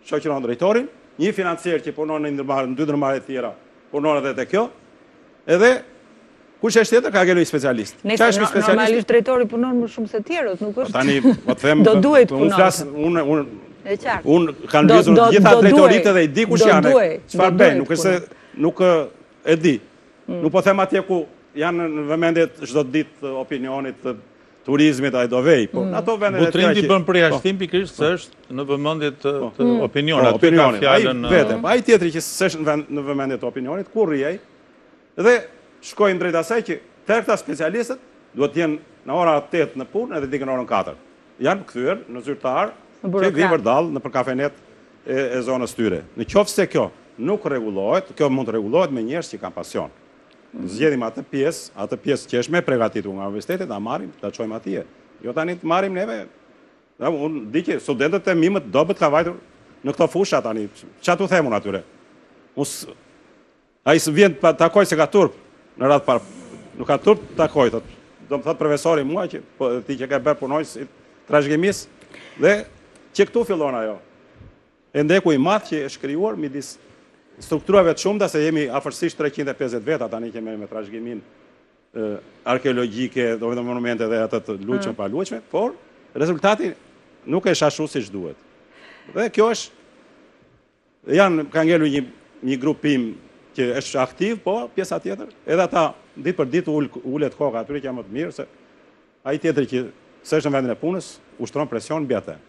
shoqëron drejtorin, një financier që punon në 2 ndërmarrje të tjera, punon edhe te kjo. Edhe kush është tjetër ka gjelë një specialist. Normalisht drejtori punon më shumë se tjerët, nuk është. Tani po të them, do duhet punon. Unë kanë lëvizur të gjitha drejtoritë dhe i di kush janë. Çfarë bëjnë, nuk është se nuk e di. Nuk po them atje ku janë në vëmendje çdo ditë opinionit të turizmit ai do vej, po ato vende të tjera. Butrindi bën përjashtim pikërisht se është në vëmendje të opinionit. Aty ka fjalën vetëm. Ai tjetri që s'është në vëmendje të opinionit, ku rri ai? Dhe shkojnë drejt asaj që tërta specialistët duhet të jenë në ora 8 në punë edhe dikën orën 4. Janë kthyer në zyrtar që vinë vërdall në kafenet e zonës tyre. Në qoftë se kjo nuk rregullohet, kjo mund të rregullohet me njerëz që kanë pasion. Zgjedhim atë pjesë që është më përgatitur nga universiteti, ta marrim, ta çojmë atje. Jo tani të marrim neve. Unë di që studentët e mi më të dobët ka vajtur në këto fusha tani. Çfarë tu them unë atyre? Ai vjen takoj se ka turp në radh par. Nuk ka turp takoj thot. Do më thot profesori mua që po ti që ka bërë punoj si trashëgimis dhe që këtu fillon ajo. Ndeku i madh që është krijuar midis strukturave të shumta, se jemi afërsisht 350 veta tani që me trashëgimin arkeologjike, do vetëm monumente dhe ato të luajshme pa luajshme, por rezultati nuk është ashtu siç duhet. Dhe kjo është ka ngelur një grupim që është aktiv, po pjesa tjetër, edhe ata ditë për ditë ulet koka atyre që janë më të mirë, se ai tjetri që s'është në vendin e punës ushtron presion mbi atë.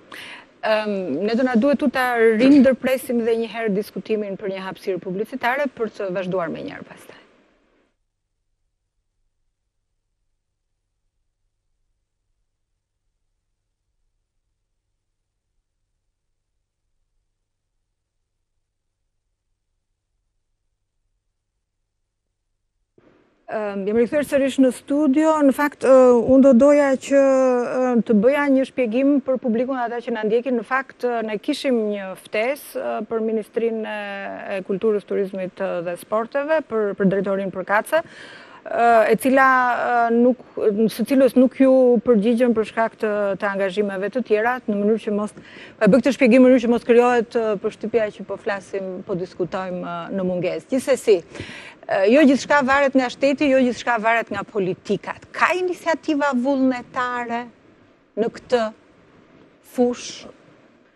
Ne do na duhet ta rindërpresim dhe një herë diskutimin për një hapësirë publicitare për të vazhduar më njëherë pastaj. Jam rikthyer sërish në studio. Në fakt, unë do doja që të bëja një shpjegim për publikun ata që na ndjekin. Në fakt, ne kishim një ftesë për Ministrinë e Kulturës, Turizmit dhe Sporteve, për drejtorin përkatëse, e cila së cilës nuk ju përgjigjen për shkak të angazhimeve të tjera, në mënyrë që mos bëj këtë shpjegim në mënyrë që mos krijohet përshtypja që po flasim, po diskutojmë në mungesë. Gjithsesi, jo gjithçka varet nga shteti, jo gjithçka varet nga politikat. Ka iniciativa vullnetare në këtë fushë?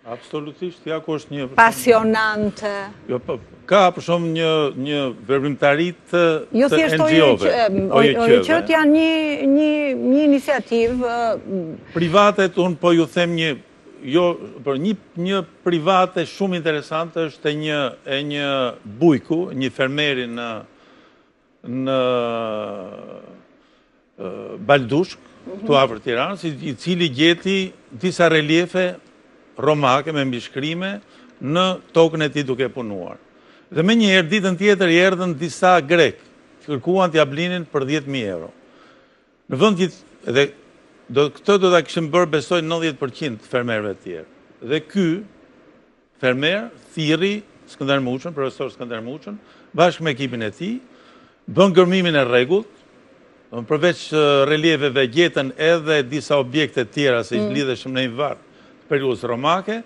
Absolutisht, ja ku është një... Pasionante? Jo, ka për shumë një verbrimtarit të NGO-ve. Jo thjesht OIQ-t janë një iniciativë... Privatet, unë po ju them një private shumë interesante është e një bujku, një fermeri në Baldushk, këtu afër Tiranës, i cili gjeti disa reliefe romake me mbishkrime në tokën e tij duke punuar. Dhe me njëherë, ditën tjetër, i erdhën disa grek, që kërkuan t'ja blinin për 10.000 euro. Në vend dhe këtë do ta kishim bërë besoj 90% fermerëve të tjerë. Dhe ky fermer thirri Skënder Muçën, profesor Skënder Muçën, bashkë me ekipin e tij, bën gërmimin e rregullt, përveç relieveve gjetën edhe disa objekte tjera se i lidheshëm në një varr të periudhës romake,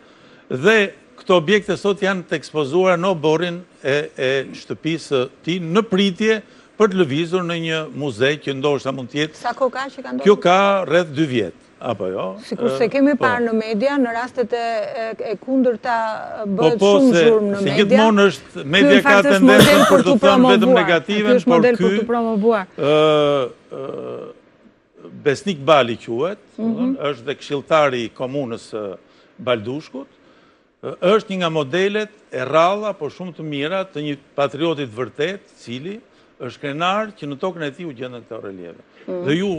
dhe këto objekte sot janë të ekspozuara në oborrin e shtëpisë së tij në pritje për të lëvizur në një muze që ndoshta mund të jetë. Sa kohë ka që ka ndodhur? Kjo ka rreth 2 vjet, apo jo? Sikurse kemi parë në media, në rastet e kundërta bëhet shumë zhurmë në media. Gjithmonë është media ka tendencën për të thënë vetëm negativen, por model për të promovuar. Besnik Bali quhet, është dhe këshilltari i komunës së Baldushkut. Është një nga modelet e rralla, por shumë të mira, të një patriotit vërtet, cili është krenar që në tokën e tij u gjendën këto relieve. Dhe ju,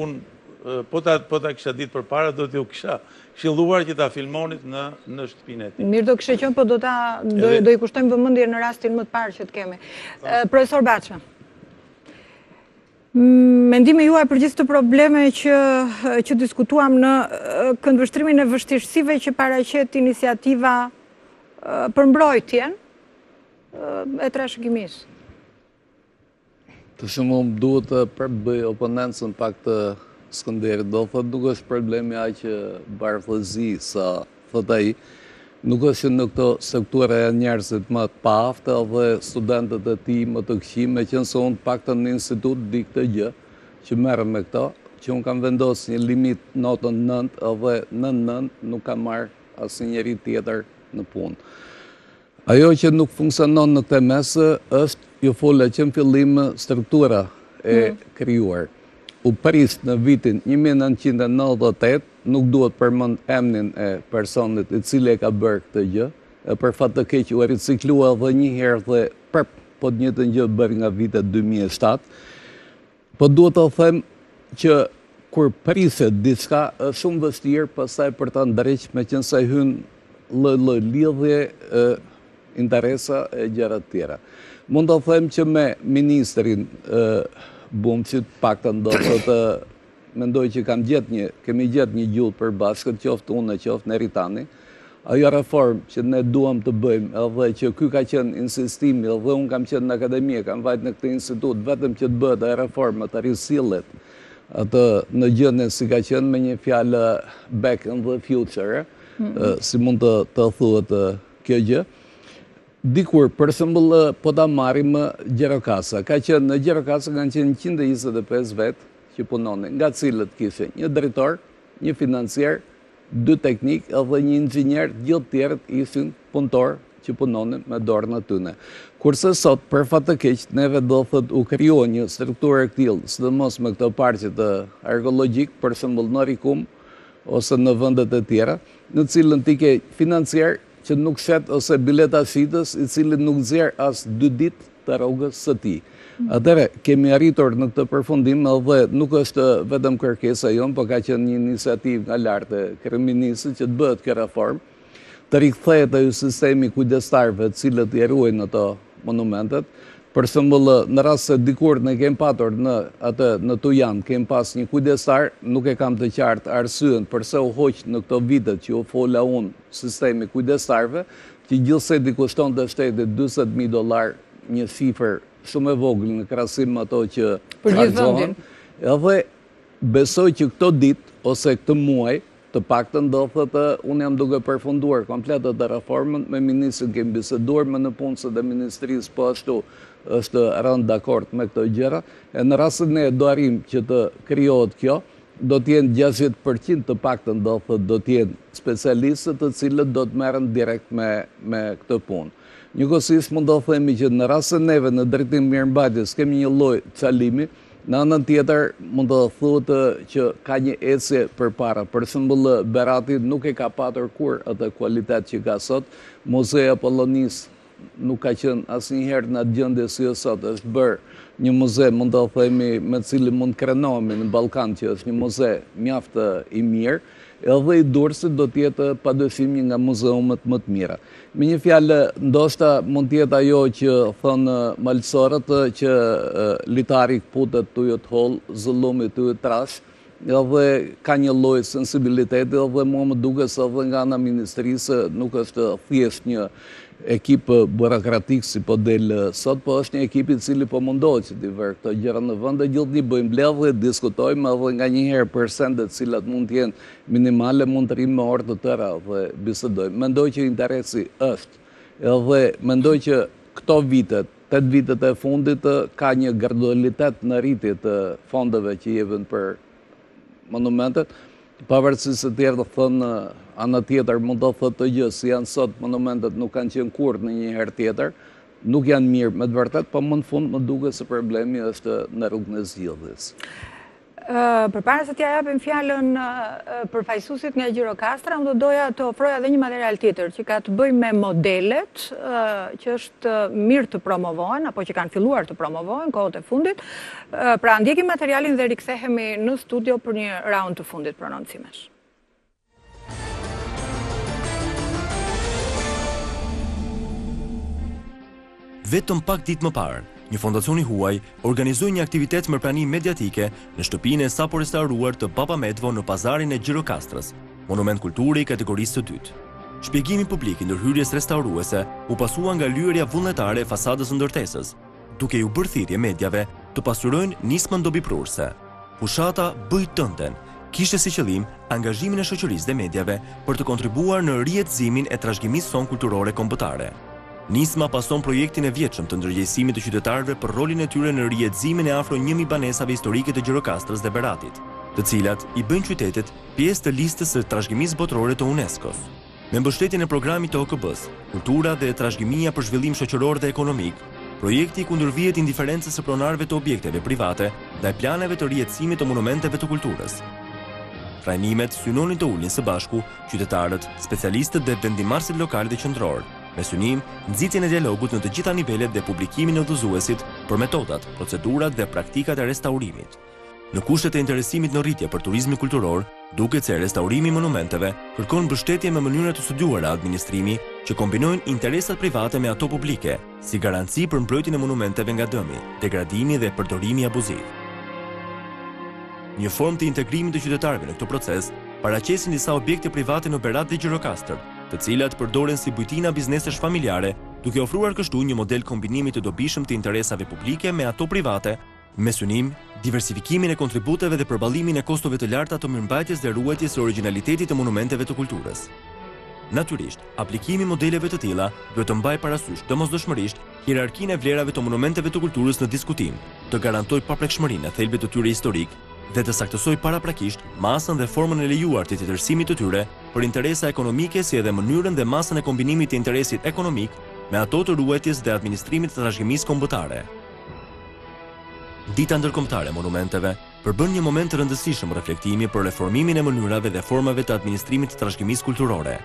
po ta kisha ditë përpara, do t'ju kisha këshilluar që ta filmonit në shtëpinë e tij. Mirë, do kishte qenë, po do i kushtojmë vëmendje në rastin më të parë që të kemi. Profesor Baça, mendimi juaj për gjithë të probleme që diskutuam në këndvështrimin e vështirësive që paraqet iniciativa për mbrojtjen e trashëgimisë? Të shumë më duhet të përbëj oponencën pak të Skënderit, do thot nuk është problemi aq barfëzi sa thot ai, nuk është që në këto sekture janë njerëzit më të paaftë dhe studentët e tij më të këqij, meqense se unë paktën në institut di këtë gjë që merrem me këto, që unë kam vendosur një limit notën 9 dhe në 9 nuk kam marrë asnjëri tjetër në punë. Ajo që nuk funksionon në këtë mes është, ju fola që në fillim struktura e krijuar. U pris në vitin 1998, nuk duhet përmend emrin e personit i cili e ka bërë këtë gjë, për fat të keq u riciklua edhe një herë dhe po të njëjtën gjë bëri nga vitet 2007. Po duhet të them që kur priset diçka është shumë vështirë pastaj për ta ndërheqë, meqense hyn lloj lidhje interesa e gjëra të tjera. Mund të them që me ministrin Bumçit paktën do të mendoj që kemi gjetë një gjuhë për bashkët, qoftë unë, qoftë Neritani. Ajo reformë që ne duam të bëjmë, edhe që ky ka qenë insistimi, edhe unë kam qenë në akademi, kam vajt në këtë institut, vetëm që të bëhet ajo reformë, të risillet atë në gjendjen si ka qenë, me një fjalë back in the future, si mund të thuhet kjo gjë. Dikur, për shembull, po ta marrim Gjerokasa. Në Gjerokasa kanë qenë 125 vetë që punonin, nga cilët kishin një drejtor, një financier, 2 teknik edhe një inxhinier, gjithë tjerët ishin punëtor që punonin me dorën e tyre. Kurse sot, për fat të keq, neve do thot u krijuar një strukturë e tillë, sidomos me këto parqe të arkeologjik, për shembull në Rikum ose në vendet e tjera, në cilën ti ke financier që nuk shet ose bileta shitës, i cili nuk nxjerr as 2 ditë të rrugës së tij. Atëre, kemi arritur në këtë përfundim dhe nuk është vetëm kërkesa jonë, po ka qenë një iniciativë nga lart e kryeministit që të bëhet kjo reformë, të rikthehet ai sistemi kujdestarëve të cilët i ruajnë ato monumentet, Për shembull, në rast se dikur ne kem patur në Tujan, kem pas një kujdestar, nuk e kam të qartë arsyen përse u hoq në këto vitet që u fola unë sistemi kujdestarve, që gjithsej di kushtonte shtetit $40.000, një shifër shumë e vogël në krahasim me ato që realizohen. Edhe besoj që këto ditë ose këtë muaj të paktën do thotë unë jam duke përfunduar komplet atë reformën, me ministrin kemi biseduar, me në punësët e ministrisë po ashtu është rënë dakord me këto gjëra, e në rastin ne do arrim që të krijohet kjo, do t'jenë 60% të paktën do të jenë specialistët të cilët do të merren direkt me këtë punë. Njëkohësisht mund të themi që në rastin neve në drejtim mirëmbajtjes kemi një lloj çalimi, në anën tjetër mund të thuhet që ka një ecje përpara. Për shembull, Berati nuk e ka patur kur atë kualitet që ka sot. Muzeu Apollonisë nuk ka qenë asnjëherë në atë gjendje si sot. Është bërë një muze, mund të themi, me cilin mund krenohemi në Ballkan, që është një muze mjaft i mirë, edhe i Durrësit do t'jetë padyshim një nga muzeumet më të mira. Me një fjalë, ndoshta mund t'jetë ajo që thonë malësorët që litari putet tujët hol, zullumi tujët trash, edhe ka një lloj sensibiliteti, edhe mua më duket se edhe nga ana ministrisë nuk është thjesht një ekip burokratik si po del sot, po është një ekip i cili po mundohet që t'i vërë këto gjëra në vend, dhe gjithë një bëjmë mbledhje, diskutojmë edhe nga njëherë përsendet cilat mund t'jenë minimale, mund të rrimë me orë të tëra dhe bisedojmë. Mendoj që interesi është, edhe mendoj që këto vitet, 8 vitet e fundit, ka një gradualitet në rritje të fondeve që jepen për monumentet, pavarësisht se tjerë të thënë ana tjetër mund të thotë të gjë, si janë sot monumentet nuk kanë qenë kurrë në një herë tjetër, nuk janë mirë me të vërtet, po më në fund më duket se problemi është në rrugën e zgjidhjes. Përpara se t'ja japim fjalën përfaqësuesit nga Gjirokastra, unë do doja të ofroja edhe një material tjetër që ka të bëjë me modelet që është mirë të promovohen apo që kanë filluar të promovohen kohët e fundit. Pra ndjekim materialin dhe rikthehemi në studio për një raund të fundit prononcimesh. Vetëm pak ditë më parë, një fondacion i huaj organizoi një aktivitet me pranim mediatike në shtëpinë e sapo restauruar të Baba Medvo në pazarin e Gjirokastrës, monument kulture i kategorisë së dytë. Shpjegimi publik i ndërhyrjes restauruese u pasua nga lyerja vullnetare e fasadës së ndërtesës, duke u bërë thirrje medjave të pasurojnë nismën dobiprurse. Fushata Bëj Tënden kishte si qëllim angazhimin e shoqërisë dhe medjave për të kontribuar në rihetësimin e trashëgimisë sonë kulturore kombëtare. Nisma pason projektin e vjetshëm të ndërgjegjësimit të qytetarëve për rolin e tyre në rihetësimin e afro 1000 banesave historike të Gjirokastrës dhe Beratit, të cilat i bëjnë qytetet pjesë të listës së trashëgimisë botërore të UNESCO-s. Me mbështetjen e programit të OKB-s, Kultura dhe Trashëgimia për Zhvillim Shoqëror dhe Ekonomik, projekti kundërvihet indiferencës së pronarëve të objekteve private dhe planeve të rihetësimit të monumenteve të kulturës. Trajnimet synonin të ulin së bashku qytetarët, specialistët dhe vendimarrësit lokal dhe qendror, me synim nxitjen e dialogut në të gjitha nivelet dhe publikimin e udhëzuesit për metodat, procedurat dhe praktikat e restaurimit. Në kushtet e interesimit në rritje për turizmin kulturor, duket se restaurimi i monumenteve kërkon mbështetje me mënyra të studiuara administrimi që kombinojnë interesat private me ato publike, si garanci për mbrojtjen e monumenteve nga dëmi, degradimi dhe përdorimi abuziv. Një formë të integrimit të qytetarëve në këtë proces paraqesin disa objekte private në Berat dhe Gjirokastër, të cilat përdoren si bujtina biznesesh familjare, duke ofruar kështu një model kombinimi të dobishëm të interesave publike me ato private, me synim diversifikimin e kontributeve dhe përballimin e kostove të larta të mirëmbajtjes dhe ruajtjes së origjinalitetit të monumenteve të kulturës. Natyrisht, aplikimi i modeleve të tilla duhet të mbajë parasysh domosdoshmërisht hierarkinë e vlerave të monumenteve të kulturës në diskutim, të garantojë paprekshmërinë e thelbet të tyre historik dhe të saktësoj paraprakisht masën dhe formën e lejuar të tjetërsimit të tyre për interesa ekonomike si edhe mënyrën dhe masën e kombinimit të interesit ekonomik me ato të ruajtjes dhe administrimit të trashëgimisë kombëtare. Dita ndërkombëtare e monumenteve përbën një moment të rëndësishëm reflektimi për reformimin e mënyrave dhe formave të administrimit të trashëgimisë kulturore.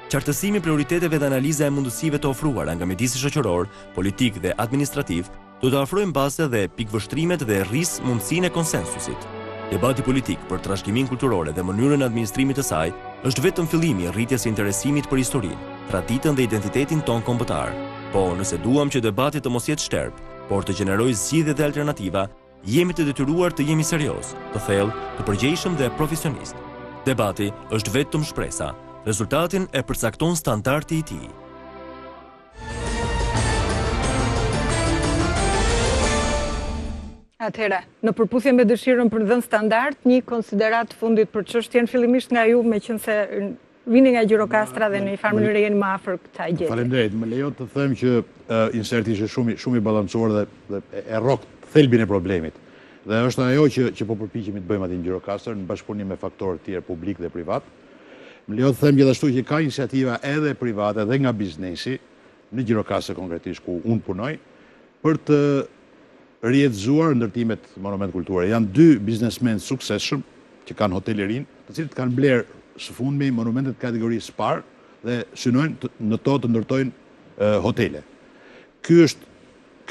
Qartësimi i prioriteteve dhe analiza e mundësive të ofruara nga mjedisi shoqëror, politik dhe administrativ do të ofrojnë baze dhe pikvështrimet dhe rris mundësinë e konsensusit. Debati politik për trashëgimin kulturore dhe mënyrën e administrimit të saj është vetëm fillimi i rritjes së interesimit për historinë, traditën dhe identitetin ton kombëtar. Po, nëse duam që debati të mos jetë shterp, por të gjenerojë zgjidhje dhe alternativa, jemi të detyruar të jemi serioz, të thellë, të përgjegjshëm dhe profesionist. Debati është vetëm shpresa, rezultatin e përcakton standardi i tij. Atëherë, në përputhje me dëshirën për dhënë standard, një konsiderat fundit për çështjen fillimisht nga ju, meqense vini nga Gjirokastra dhe në një farë mënyrë jeni më afër kësaj gjetje. Faleminderit. Më lejo të them që inserti ishte shumë i balancuar dhe e rrok thelbin e problemit. Dhe është ajo që po përpiqemi të bëjmë aty në Gjirokastër në bashkëpunim me faktorë të tjerë publik dhe privat. Më lejo të them gjithashtu që ka iniciativa edhe private dhe nga biznesi në Gjirokastër konkretisht ku unë punoj për të rjetëzuar ndërtimet monument kulturore. Janë 2 biznesmen suksesshëm që kanë hotelerin, të cilët kanë blerë së fundmi monumentet kategorisë parë dhe synojnë në to të ndërtojnë hotele. Kjo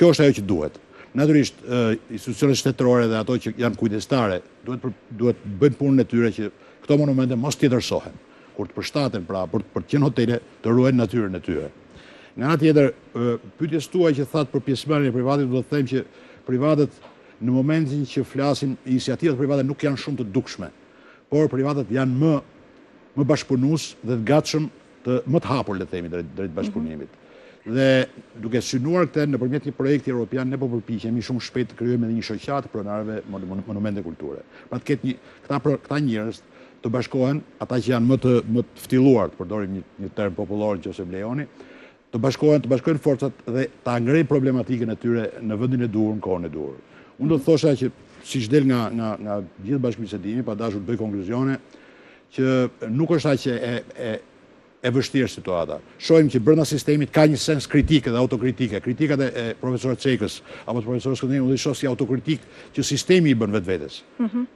është ajo që duhet. Natyrisht, institucionet shtetërore dhe ato që janë kujdestare duhet bëjnë punën e tyre që këto monumente mos tjetërsohen, kur të përshtaten pra për të qenë hotele të ruajnë natyrën e tyre. Nga ana tjetër, pyetjes tuaj që thatë për pjesëmarrjen e privatit, do të them që privatët në momentin që flasin, iniciativat private nuk janë shumë të dukshme, por privatët janë më bashkëpunues dhe të gatshëm më të hapur, le të themi, drejt bashkëpunimit. Dhe duke synuar këtë nëpërmjet një projekti evropian, ne po përpiqemi shumë shpejt të krijojmë edhe një shoqatë pronarëve monumente kulturore. Pra të ketë këta njerëz të bashkohen, ata që janë më të ftilluar, të përdorim një term popullor nëse më lejoni, të bashkojnë forcat dhe ta ngrejnë problematikën e tyre në vendin e duhur, në kohën e duhur. Unë do të thosha që siç del nga gjithë bashkëbisedimi, pa dashur të bëj konkluzione, që nuk është aq e vështirë situata. Shohim që brenda sistemit ka një sens kritike dhe autokritike. Kritikat e profesorit Cekës apo të profesorit Skënderin, unë i shoh si autokritik që sistemi i bën vetvetes.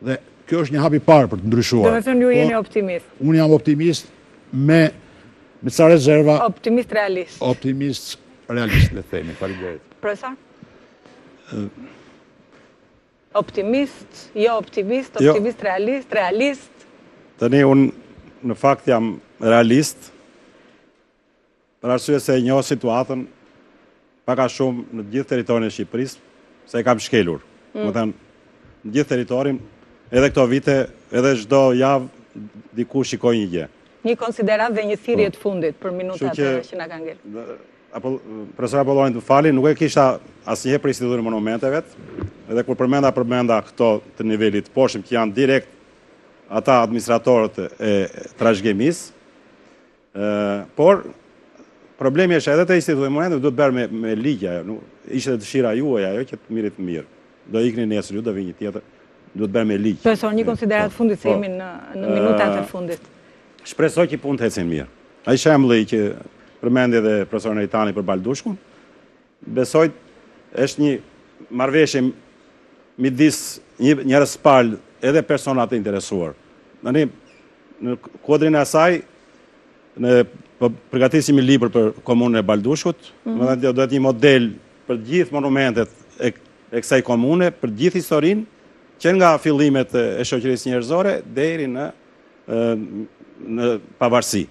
Dhe kjo është një hap i parë për të ndryshuar. Do të thënë ju jeni optimist. Unë jam optimist me ca rezerva. Optimist realist. Optimist realist, le të themi. Faleminderit. Profesor? Optimist, jo optimist, optimist realist, realist. Tani unë në fakt jam realist, për arsye se e njoh situatën pak a shumë në gjithë territorin e Shqipërisë, se e kam shkelur. Do të thënë, në gjithë territorin, edhe këto vite, edhe çdo javë diku shikoj një gjë. Një konsiderat dhe një thirrje të fundit për minutat që na kanë ngelur. Profesor Apolloni, të fali, nuk e kisha asnjëherë për institutin e monumenteve, edhe kur përmenda këto të nivelit poshtë që janë direkt ata administratorët e trashëgimisë, por problemi është edhe të institutit e monumenteve duhet bërë me ligj ajo, ishte dëshira juaj ajo që të mirë të mirë. Do ikni nesër, ju do vi një tjetër, duhet bërë me ligj. Profesor, një konsiderat fundit se jemi në minutat e fundit. Shpresoj që punë të ecin mirë. Ai shembulli që përmendi edhe profesor Neritani për Baldushkun, besoj është një marrëveshje midis njerëz palë edhe personat të interesuar. Në kuadrin e asaj, ne përgatisim një libër për komunën e Baldushkut, do të jetë një model për gjithë monumentet e kësaj komune, për gjithë historinë, që nga fillimet e shoqërisë njerëzore deri në pavarësi.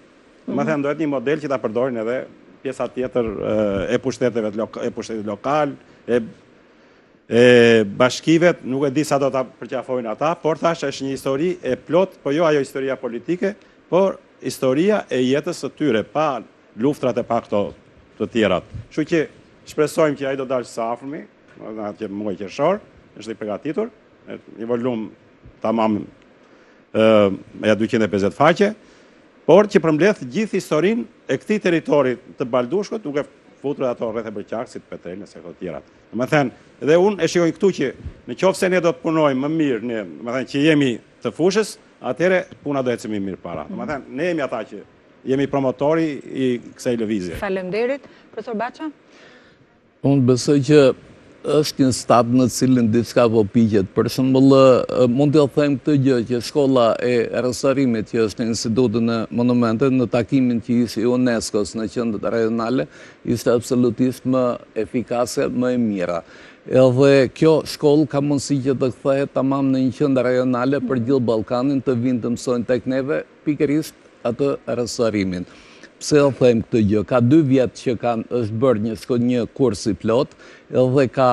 Do të jetë një model që ta përdorin edhe pjesa tjetër e pushtetit lokal, e bashkivet, nuk e di sa do ta përqafojnë ata, por thash është një histori e plot, po jo ajo historia politike, por historia e jetës së tyre, pa luftrat e pa këto të tjerat. Kështu që shpresojmë që ai do dalë së afërmi, në muaj qershor, është i përgatitur, një volum tamam me 250 faqe, por që përmbledh gjithë historinë e këtij territori të Baldushkut, duke futur ato rreth e Bërqaksit, Petrelën e këto tjerat. Domethënë, edhe unë e shikoj këtu që në qoftë se ne do të punojmë më mirë, ne, domethënë që jemi të fushës, atëherë puna do ecë më mirë para. Domethënë, ne jemi ata që jemi promotori i kësaj lëvizje. Faleminderit, profesor Baça. Unë besoj që është një stad në cilin diçka po piqet. Për shembull, mund t'ja them këtë gjë që shkolla e restaurimit që është në Institutin e Monumenteve në takimin që ishte i UNESCO-s në qendrat rajonale, ishte absolutisht më efikase, më e mira. Edhe kjo shkollë ka mundësi që të kthehet tamam në një qendër rajonale për gjithë Ballkanin, të vinë të mësojnë tek neve pikërisht atë restaurimin. Pse o them këtë gjë? Ka 2 vjetë që është bërë një kurs i plot, edhe ka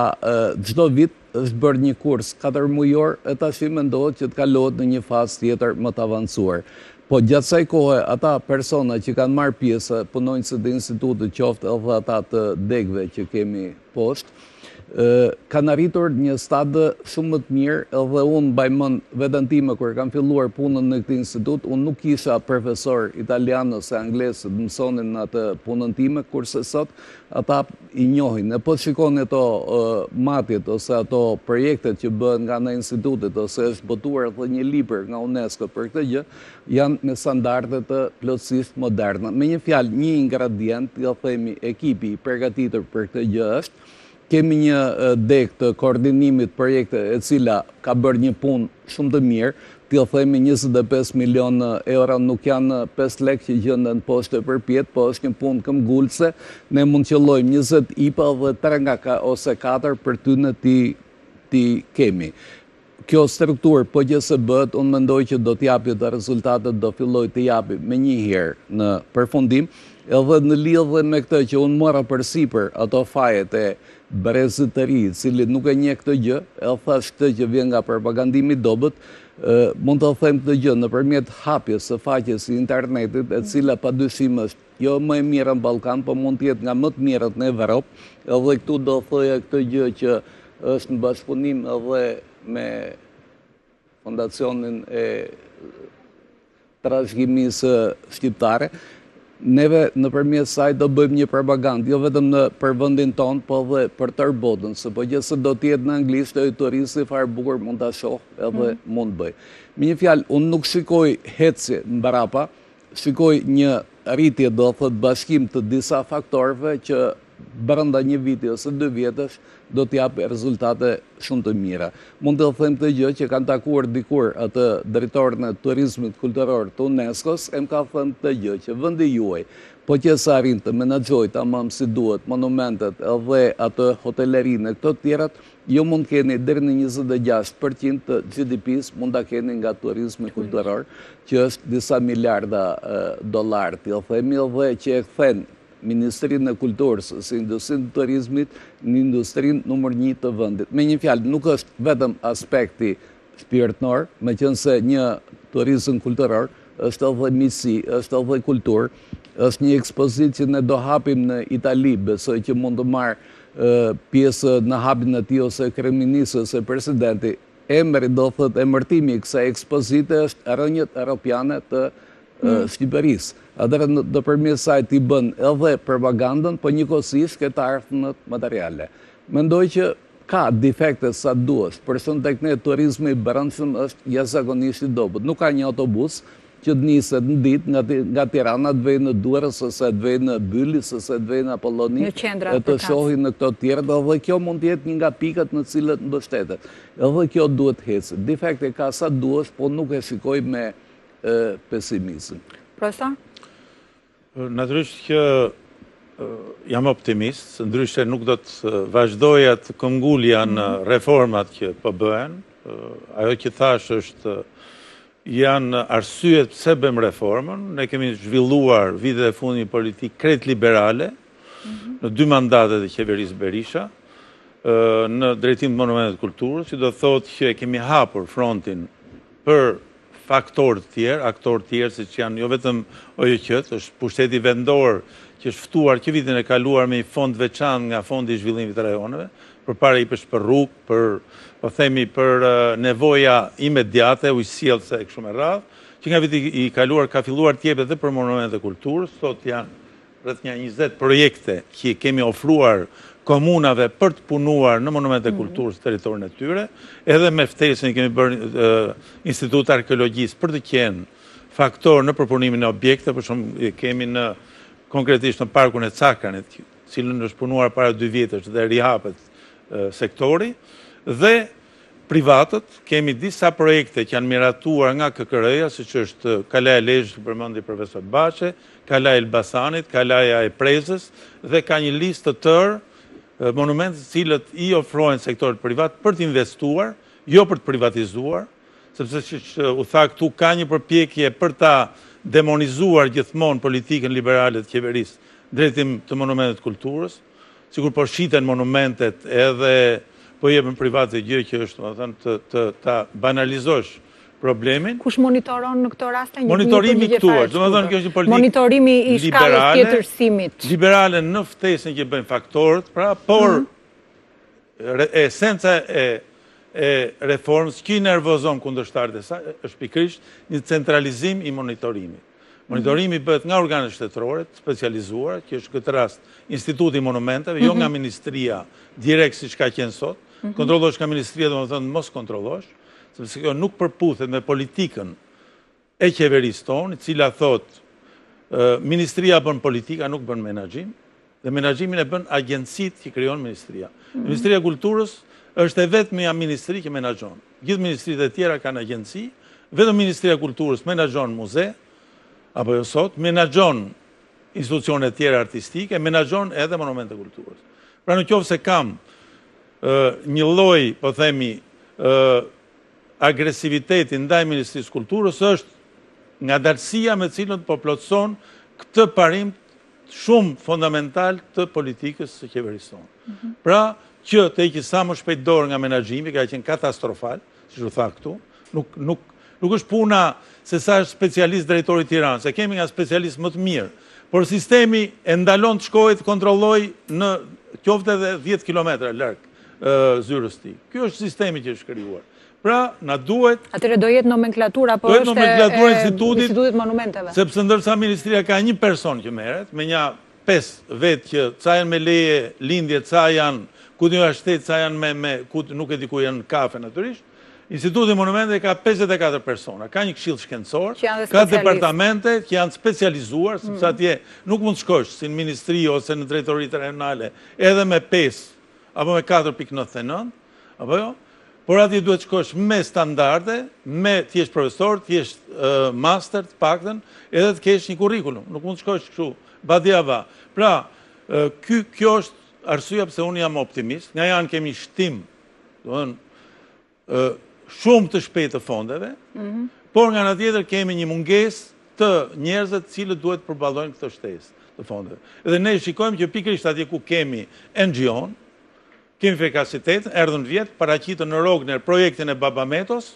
çdo vit është bërë një kurs 4 mujor, e tash mendohet që të kalohet në një fazë tjetër më të avancuar. Po gjatë kësaj kohe, ata persona që kanë marrë pjesë, punonjësit e institutit qoftë edhe ata të degëve që kemi poshtë, kanë arritur një stadë shumë më të mirë, edhe unë bajmën veten time kur kam filluar punën në këtë institut, unë nuk isha profesor italian ose angles të mësonin në atë punën time, kurse sot ata i njohin. E po shikoni ato matjet ose ato projektet që bëhen nga ana e institutit ose është botuar edhe një libër nga UNESCO për këtë gjë, janë me standarde të plotësisht moderne. Me një fjalë, një ingredient, ja themi ekipi i përgatitur për këtë gjë është kemi një dek të koordinimit projekte e cila ka bërë një punë shumë të mirë, t'jo themi 25 milion euro nuk janë 5 lek që gjëndën poshtë e përpjet, po është një punë këmbgulse, ne mund qëllojmë 20 IPA dhe 3 ose 4 për ty në ti kemi. Kjo strukturë, po që se bët, unë mendoj që do t'japi të rezultatet, do filloj të japi me një herë në përfundim, edhe në lidhje me këtë që unë mora përsipër ato fajet e brezit të ri, cili nuk e nje këtë gjë, e thash këtë që vjen nga propagandimi dobët, mund të them këtë gjë nëpërmjet hapjes së faqes së internetit, e cila padyshim është jo më e mirë në Ballkan, po mund të jetë nga më të mirët në Evropë, edhe këtu do thoja këtë gjë që është në bashkëpunim edhe me fondacionin e trashëgimisë shqiptare. Neve nëpërmjet saj do bëjmë një propagandë, jo vetëm për vendin tonë, po edhe për tërë botën, se po që se do t'jetë në anglisht, e turisti farë bukur mund t'a shoh edhe mund bëj. Me një fjalë, unë nuk shikoj hecje në barapa, shikoj një rritje do thot bashkim të disa faktorëve që brenda një viti ose 2 vjetësh do t'japë rezultate shumë të mira. Mund të them këtë gjë që kanë takuar dikur atë drejtorin e turizmit kulturor të UNESCO-s, e më ka thënë këtë gjë që vendi juaj, po që sa arrin të menaxhojë tamam si duhet monumentet edhe atë hotelerinë e këto të tjerat, jo mund keni deri në 26% të GDP-s mund ta keni nga turizmi kulturor, që është disa miliarda dollar, t'jo themi, edhe që e kthen Ministrinë e Kulturës së Industrinë të Turizmit në industrinë numër 1 të vendit. Me një fjalë, nuk është vetëm aspekti shpirtëror, meqense një turizëm kulturor është edhe miqësi, është edhe kulturë, është një ekspozitë që ne do hapim në Itali, besoj që mund të marrë pjesë në hapjen e tij ose kryeministri ose presidenti. Emri do thotë emërtimi i kësaj ekspozite është Rrënjët Europiane të Shqipërisë. Atëherë nëpërmjet saj t'i bën edhe propagandën, po njëkohësisht këtë ardhmët materiale. Mendoj që ka defekte sa duhet, përse tek ne turizmi i brendshëm është jashtëzakonisht i dobët. Nuk ka një autobus që të niset në ditë nga Tirana të vejë në Durrës ose të vejë në Bylis ose të vejë në Apolloni e të shohin në këto tjerë, dhe kjo mund të jetë një nga pikat në cilët mbështetet. Edhe kjo duhet hecë. Defekte ka sa duhet, po nuk e shikoj me pesimizëm. Profesor? Natyrisht që jam optimist, ndryshe nuk do të vazhdoja të këmbgulja në reformat që po bëhen. Ajo që thash është janë arsyet pse bëjmë reformën. Ne kemi zhvilluar vitet e fundit një politikë krejt liberale në 2 mandatet e qeverisë Berisha në drejtim të monumentet kulturës, që do thotë që kemi hapur frontin për faktorë të tjerë, aktorë të tjerë, siç janë jo vetëm OJQ, është pushteti vendor që është ftuar që vitin e kaluar me një fond veçantë nga Fondi i Zhvillimit të Rajoneve, përpara i për rrugë, po themi për nevoja imediate, ujësjellse e kështu me radhë, që nga viti i kaluar ka filluar të jepet edhe për monumente kulturës, sot janë rreth një 20 projekte që kemi ofruar komunave për të punuar në monumente kulturës të teritorin e tyre, edhe me ftesën kemi bërë Institut Arkeologjisë për të qenë faktor në përpunimin e objekte, për shumë kemi konkretisht në parkun e Cakranit, cilën është punuar para 2 vjetësh dhe rihapet sektori, dhe privatët, kemi disa projekte që janë miratuar nga KKR-ja, siç është Kalaja e Lezhës, që përmendi profesor Baçe, Kalaja e Elbasanit, Kalaja e Prezës, dhe ka një listë të tërë monumentet cilët i ofrojnë sektorit privat për të investuar, jo për të privatizuar, sepse që u tha këtu ka një përpjekje për ta demonizuar gjithmonë politikën liberale të qeverisë drejtim të monumentet kulturës, sikur po shiten monumentet edhe po jepen private gjë që është, domethënë, të ta banalizosh problemin. Kush monitoron në këto raste? Monitorimi këtu është, domethënë kjo është një politikë monitorimi i shkallës tjetërsimit. Liberale në ftesën që bëjnë faktorët, pra, por esenca e reformës që i nervozon kundërshtarët e saj është pikërisht një centralizim i monitorimit. Monitorimi bëhet nga organet shtetërore specializuara, që është këtë rast Instituti i Monumenteve, jo nga Ministria direkt siç ka qenë sot. Kontrollosh nga Ministria, domethënë mos kontrollosh, sepse kjo nuk përputhet me politikën e qeverisë tonë, e cila thotë Ministria bën politika, nuk bën menaxhim, dhe menaxhimin e bën agjencitë që krijon Ministria. Ministria e Kulturës është e vetmja ministri që menaxhon. Gjithë ministritë e tjera kanë agjenci, vetëm Ministria e Kulturës menaxhon muze, apo jo sot, menaxhon institucione tjera artistike, menaxhon edhe monumente kulturës. Pra në qoftë se kam një lloj, po themi, agresiviteti ndaj Ministrisë Kulturës, është ngadalësia me cilën po plotëson këtë parim shumë fundamental të politikës së qeverisë tonë. Pra, që të heqë sa më shpejt dorë nga menaxhimi, ka qenë katastrofal, siç u tha këtu, nuk është puna se sa është specialist drejtori i Tiranës, se kemi nga specialist më të mirë, por sistemi e ndalon të shkojë të kontrollojë në qoftë edhe 10 kilometra larg zyrës tij. Ky është sistemi që është krijuar. Pra, na duhet... Atëre do jetë nomenklatura, po është institutit monumenteve. Sepse ndërsa Ministria ka një person që merret, me një 5 vetë që ca janë me leje lindje, ca janë ku një ashtet, ca janë nuk e di ku janë kafe natyrisht, Instituti Monumenteve ka 54 persona, ka një këshill shkencor, ka departamente që janë specializuar, sepse atje nuk mund të shkosh si në ministri ose në drejtoritë rajonale, edhe me 5 apo me 4.99, apo jo, por atje duhet të shkosh me standarde, me thjesht profesor, thjesht master, të paktën, edhe të kesh një kurrikulum, nuk mund të shkosh kështu badiava. Pra, kjo është arsyeja pse unë jam optimist, nga janë kemi shtim, shumë të shpejtë të fondeve, por nga ana tjetër kemi një mungesë të njerëzve të cilët duhet të përballojnë këtë shtesë të fondeve. Dhe ne shikojmë që pikërisht atje ku kemi NGO-n, kemi efikasitetin, erdhën vjet, paraqitën në Rogner projektin e Babametos,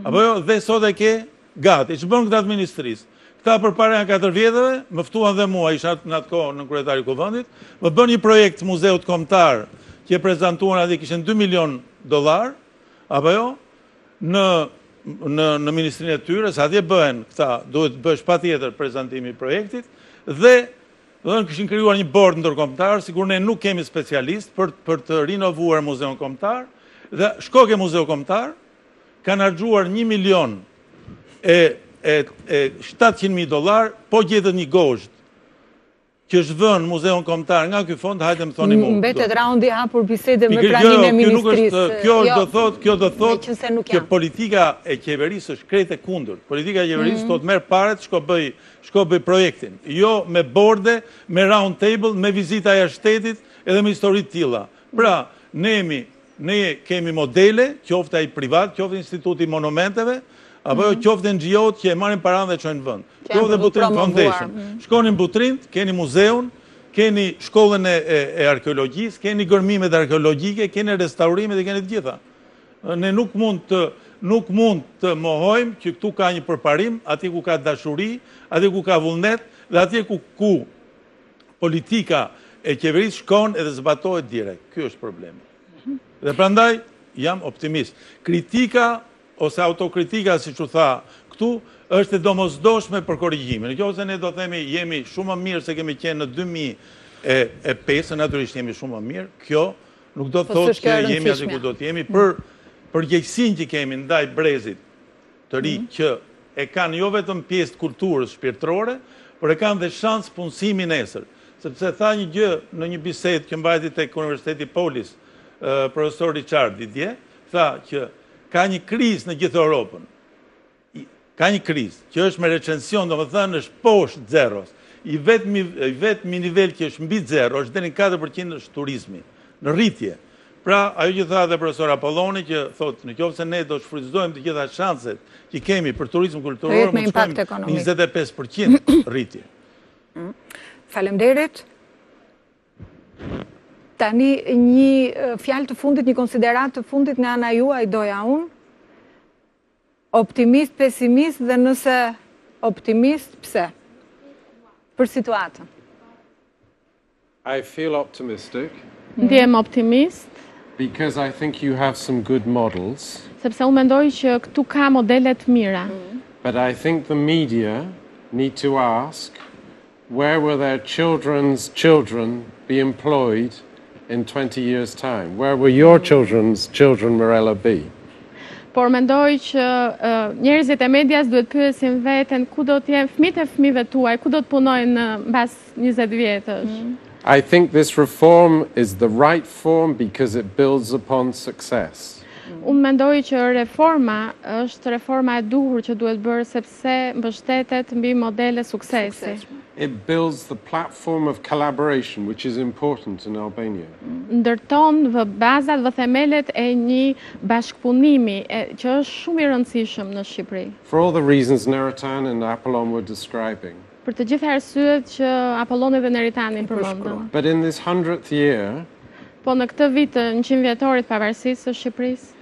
apo jo, dhe sot e ke gati. Ç'bën këtë administrisë? Këta përpara 4 vjetëve, më ftuan dhe mua, isha në atë kohë në kryetari i kuvendit, më bën një projekt muzeut kombëtar që e prezantuan atje, kishin $2 milion, apo jo, në ministrinë e tyre, sa atje bëhen këta, duhet bësh patjetër prezantimi i projektit, dhe kishin krijuar një bord ndërkombëtar, sigur ne nuk kemi specialist për të rinovuar muzeun kombëtar, dhe shko ke muzeu kombëtar, kanë harxuar $1 milion e $700.000, po gjetët një gozhd që është vënë muzeun kombëtar nga ky fond, hajde më thoni mua. Mbetet raundi hapur bisede me pranin e ministrisë. Kjo do thotë që politika e qeverisë është krejt e kundërt. Politika e qeverisë thotë merr paret, shko bëj projektin. Jo me borde, me round table, me vizita e shtetit edhe me histori të tilla. Pra, ne kemi modele, qoftë ai privat, qoftë Instituti i Monumenteve, apo qoftë NGO-t që e marrin paranë dhe çojnë vend. Qoftë Butrin Foundation. Shkoni në Butrind, keni muzeun, keni shkollën e arkeologjisë, keni gërmimet arkeologjike, keni restaurimet dhe keni të gjitha. Ne nuk mund të mohojmë që këtu ka një përparim, atje ku ka dashuri, atje ku ka vullnet, dhe atje ku politika e qeverisë shkon edhe zbatohet direkt. Ky është problemi. Dhe prandaj jam optimist. Kritika ose autokritika, si që tha këtu, është e domosdoshme për korrigjime. Në kjo se ne do themi jemi shumë më mirë se kemi qenë në 2005, natyrisht jemi shumë më mirë, kjo nuk do thotë që jemi aty ku do të jemi për gjegjësinë që kemi ndaj brezit të ri që e kanë jo vetëm pjesë të kulturës shpirtërore, por e kanë dhe shans punësimi nesër. Sepse tha një gjë në një bisedë që mbajti tek Universiteti Polis, profesor Richard Didier, tha që ka një krizë në gjithë Europën. Ka një krizë, që është me recension, do më thënë, është poshtë zeros. I vetëmi nivel që është mbi zero, është deri në 4% është turizmi, në rritje. Pra, ajo që tha dhe profesor Apolloni, që thotë, në qoftë se ne do shfrytëzojmë të gjitha shanset që kemi për turizm kulturor, mund të shkojmë 25% rritje. Faleminderit. Tani një fjalë të fundit, një konsiderat të fundit nga ana juaj doja unë. Optimist, pesimist dhe nëse optimist, pse? Për situatën. I feel optimistic. Ndjem optimist. Because I think you have some good models. Sepse unë mendoj që këtu ka modele të mira. But I think the media need to ask, where will their children's children be employed in 20 years' time? Where will your children's children, Mirella, be? Por mendoj që njerëzit e medias duhet pyesin veten ku do të jenë fëmijët e fëmijëve tuaj, ku do të punojnë mbas 20 vjetësh. I think this reform is the right form because it builds upon success. Unë mendoj që reforma është reforma e duhur që duhet bërë sepse mbështetet mbi modele suksesi. It builds the platform of collaboration, which is important in Albania. Ndërton bazat dhe themelet e një bashkëpunimi që është shumë i rëndësishëm në Shqipëri. For all the reasons Neritan and Apollon were describing. Për të gjitha arsyet që Apolloni dhe Neritani përmendën. But in this 100th year, po në këtë vit të 100 vjetorit të pavarësisë së Shqipërisë,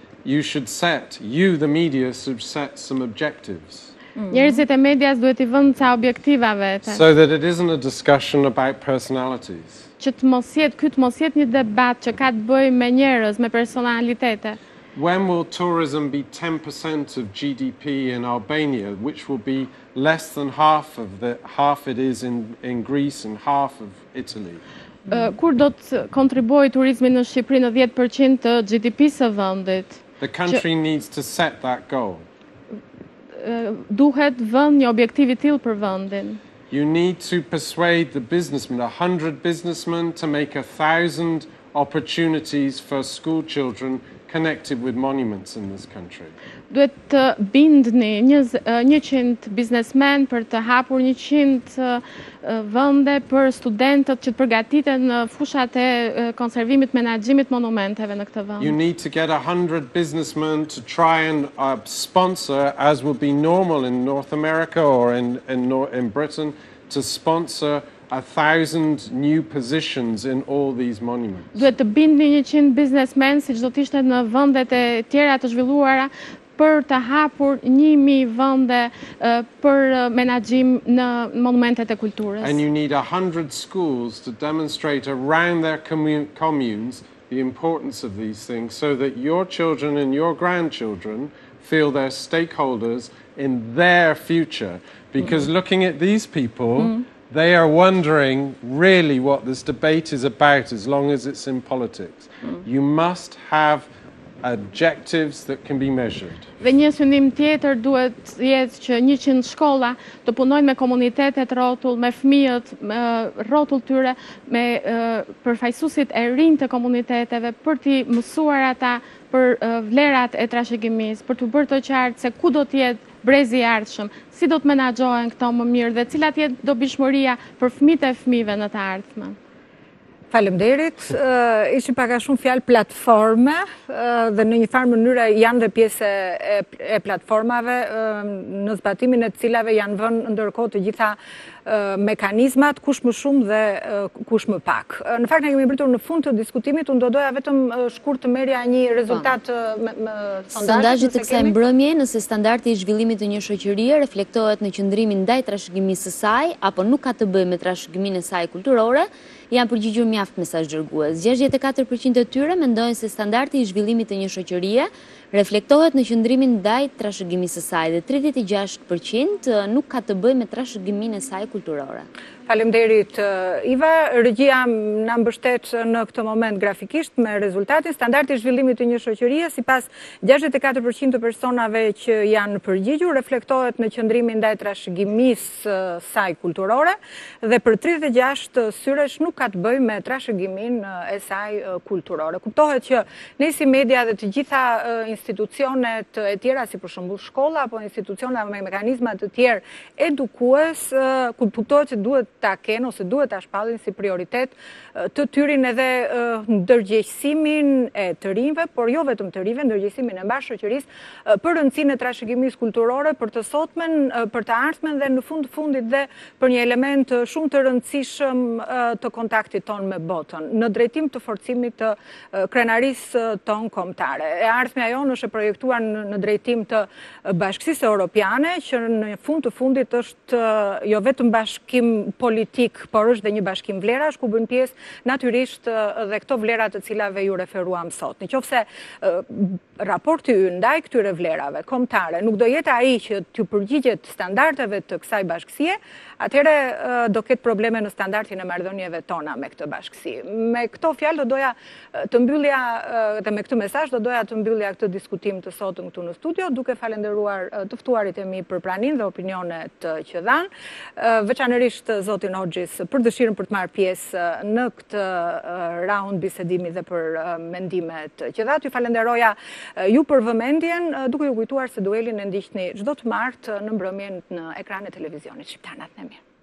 you, the media, should set some objectives. Njerëzit e medias duhet i vënë ca objektiva vete. So that it isn't a discussion about personalities. Që të mos jetë një debat që ka të bëjë me njerëz, me personalitete. When will tourism be 10% of GDP in Albania, which will be less than half it is in Greece and half of Italy? Kur do të kontribuojë turizmi në Shqipëri në 10% të GDP-së së vendit? The country needs to set that goal. Duhet vënë një objektiv i tillë për vendin. You need to persuade the businessmen, 100 businessmen, to make 1,000 opportunities for school children connected with monuments in this country. Duhet të bindni 100 biznesmen për të hapur 100 vende për studentët që të përgatiten në fushat e konservimit, menaxhimit monumenteve në këtë vend. You need to get 100 businessmen to try and sponsor, as would be normal in North America or in Britain, to sponsor 1,000 new positions in all these monuments. Duhet të bindni 100 biznesmen, siç do të ishte në vendet e tjera të zhvilluara, për të hapur 1.000 vende për menaxhim në monumentet e kulturës. And you need 100 schools to demonstrate around their communes the importance of these things, so that your children and your grandchildren feel they're stakeholders in their future. Because looking at these people, they are wondering really what this debate is about, as long as it's in politics. You must have objectives that can be measured. Dhe një synim tjetër duhet jetë që 100 shkolla të punojnë me komunitetet rrotull, me fëmijët rrotull tyre, me përfaqësuesit e rinj të komuniteteve për t'i mësuar ata për vlerat e trashëgimisë, për t'u bërë të qartë se ku do të jetë brezi i ardhshëm, si do të menaxhohen këto më mirë dhe cilat jetë dobishmëria për fëmijët e fëmijëve në të ardhmen. Faleminderit. Ishin pak a shumë fjalë platforme dhe në një farë mënyrë janë dhe pjesë e platformave në zbatimin e të cilave janë vënë ndërkohë të gjitha mekanizmat, kush më shumë dhe kush më pak. Në fakt ne kemi mbritur në fund të diskutimit, unë do doja vetëm shkurt të merrja një rezultat sondazhit të kësaj mbrëmje, nëse standardi i zhvillimit të një shoqërie reflektohet në qëndrimin ndaj trashëgimisë së saj apo nuk ka të bëjë me trashëgiminë e saj kulturore, janë përgjigjur mjaft mesazhdërgues. 64% të tyre mendojnë se standardi i zhvillimit të një shoqërie reflektohet në qëndrimin ndaj trashëgimisë së saj dhe 36% nuk ka të bëjë me trashëgiminë e saj kulturore. Faleminderit Iva. Regjia na mbështet në këtë moment grafikisht me rezultatin. Standardi i zhvillimit të një shoqërie sipas 64% të personave që janë përgjigjur reflektohet në qëndrimin ndaj trashëgimisë saj kulturore dhe për 36 syresh nuk ka të bëjë me trashëgiminë e saj kulturore. Kuptohet që ne si media dhe të gjitha institucionet e tjera, si për shembull shkolla apo institucione me mekanizma të tjerë edukues, kuptohet se duhet ta kenë ose duhet ta shpallin si prioritet të tyrin edhe ndërgjegjësimin e të rinjve, por jo vetëm të rinjve, ndërgjegjësimin e mbashkëqërisë për rëndësinë e trashëgimisë kulturore, për të sotmen, për të ardhmen dhe në fundit dhe për një element shumë të rëndësishëm të kontaktit ton me botën, në drejtim të forcimit të krenarisë ton kombëtare. E ardhmja jonë është e projektuar në drejtim të Bashkisë Europiane, që në fund të fundit është jo vetëm bashkim politik, por është dhe një bashkim vlerash, ku bën pjesë natyrisht dhe këto vlerat të cilave ju referuam sot. Nëse raporti ynë ndaj këtyre vlerave kombëtare nuk do jetë ai që t'ju përgjigjet standardeve të kësaj bashkësie, atëherë do ketë probleme në standardin e marrëdhënieve tona me këtë bashkësi. Me këto fjalë do doja të mbyllja dhe me këtë mesazh do doja të mbyllja këtë diskutim të sotëm këtu në studio, duke falenderuar të ftuarit e mi për praninë dhe opinionet që dhanë, veçanërisht zotin Hoxhis për dëshirën për të marrë pjesë në këtë raund bisedimi dhe për mendimet që dha. Ju falenderoja ju për vëmendjen, duke ju kujtuar se duelin e ndiqni çdo të martë në mbrëmjen në ekranet e televizionit shqiptar. Natë e mirë.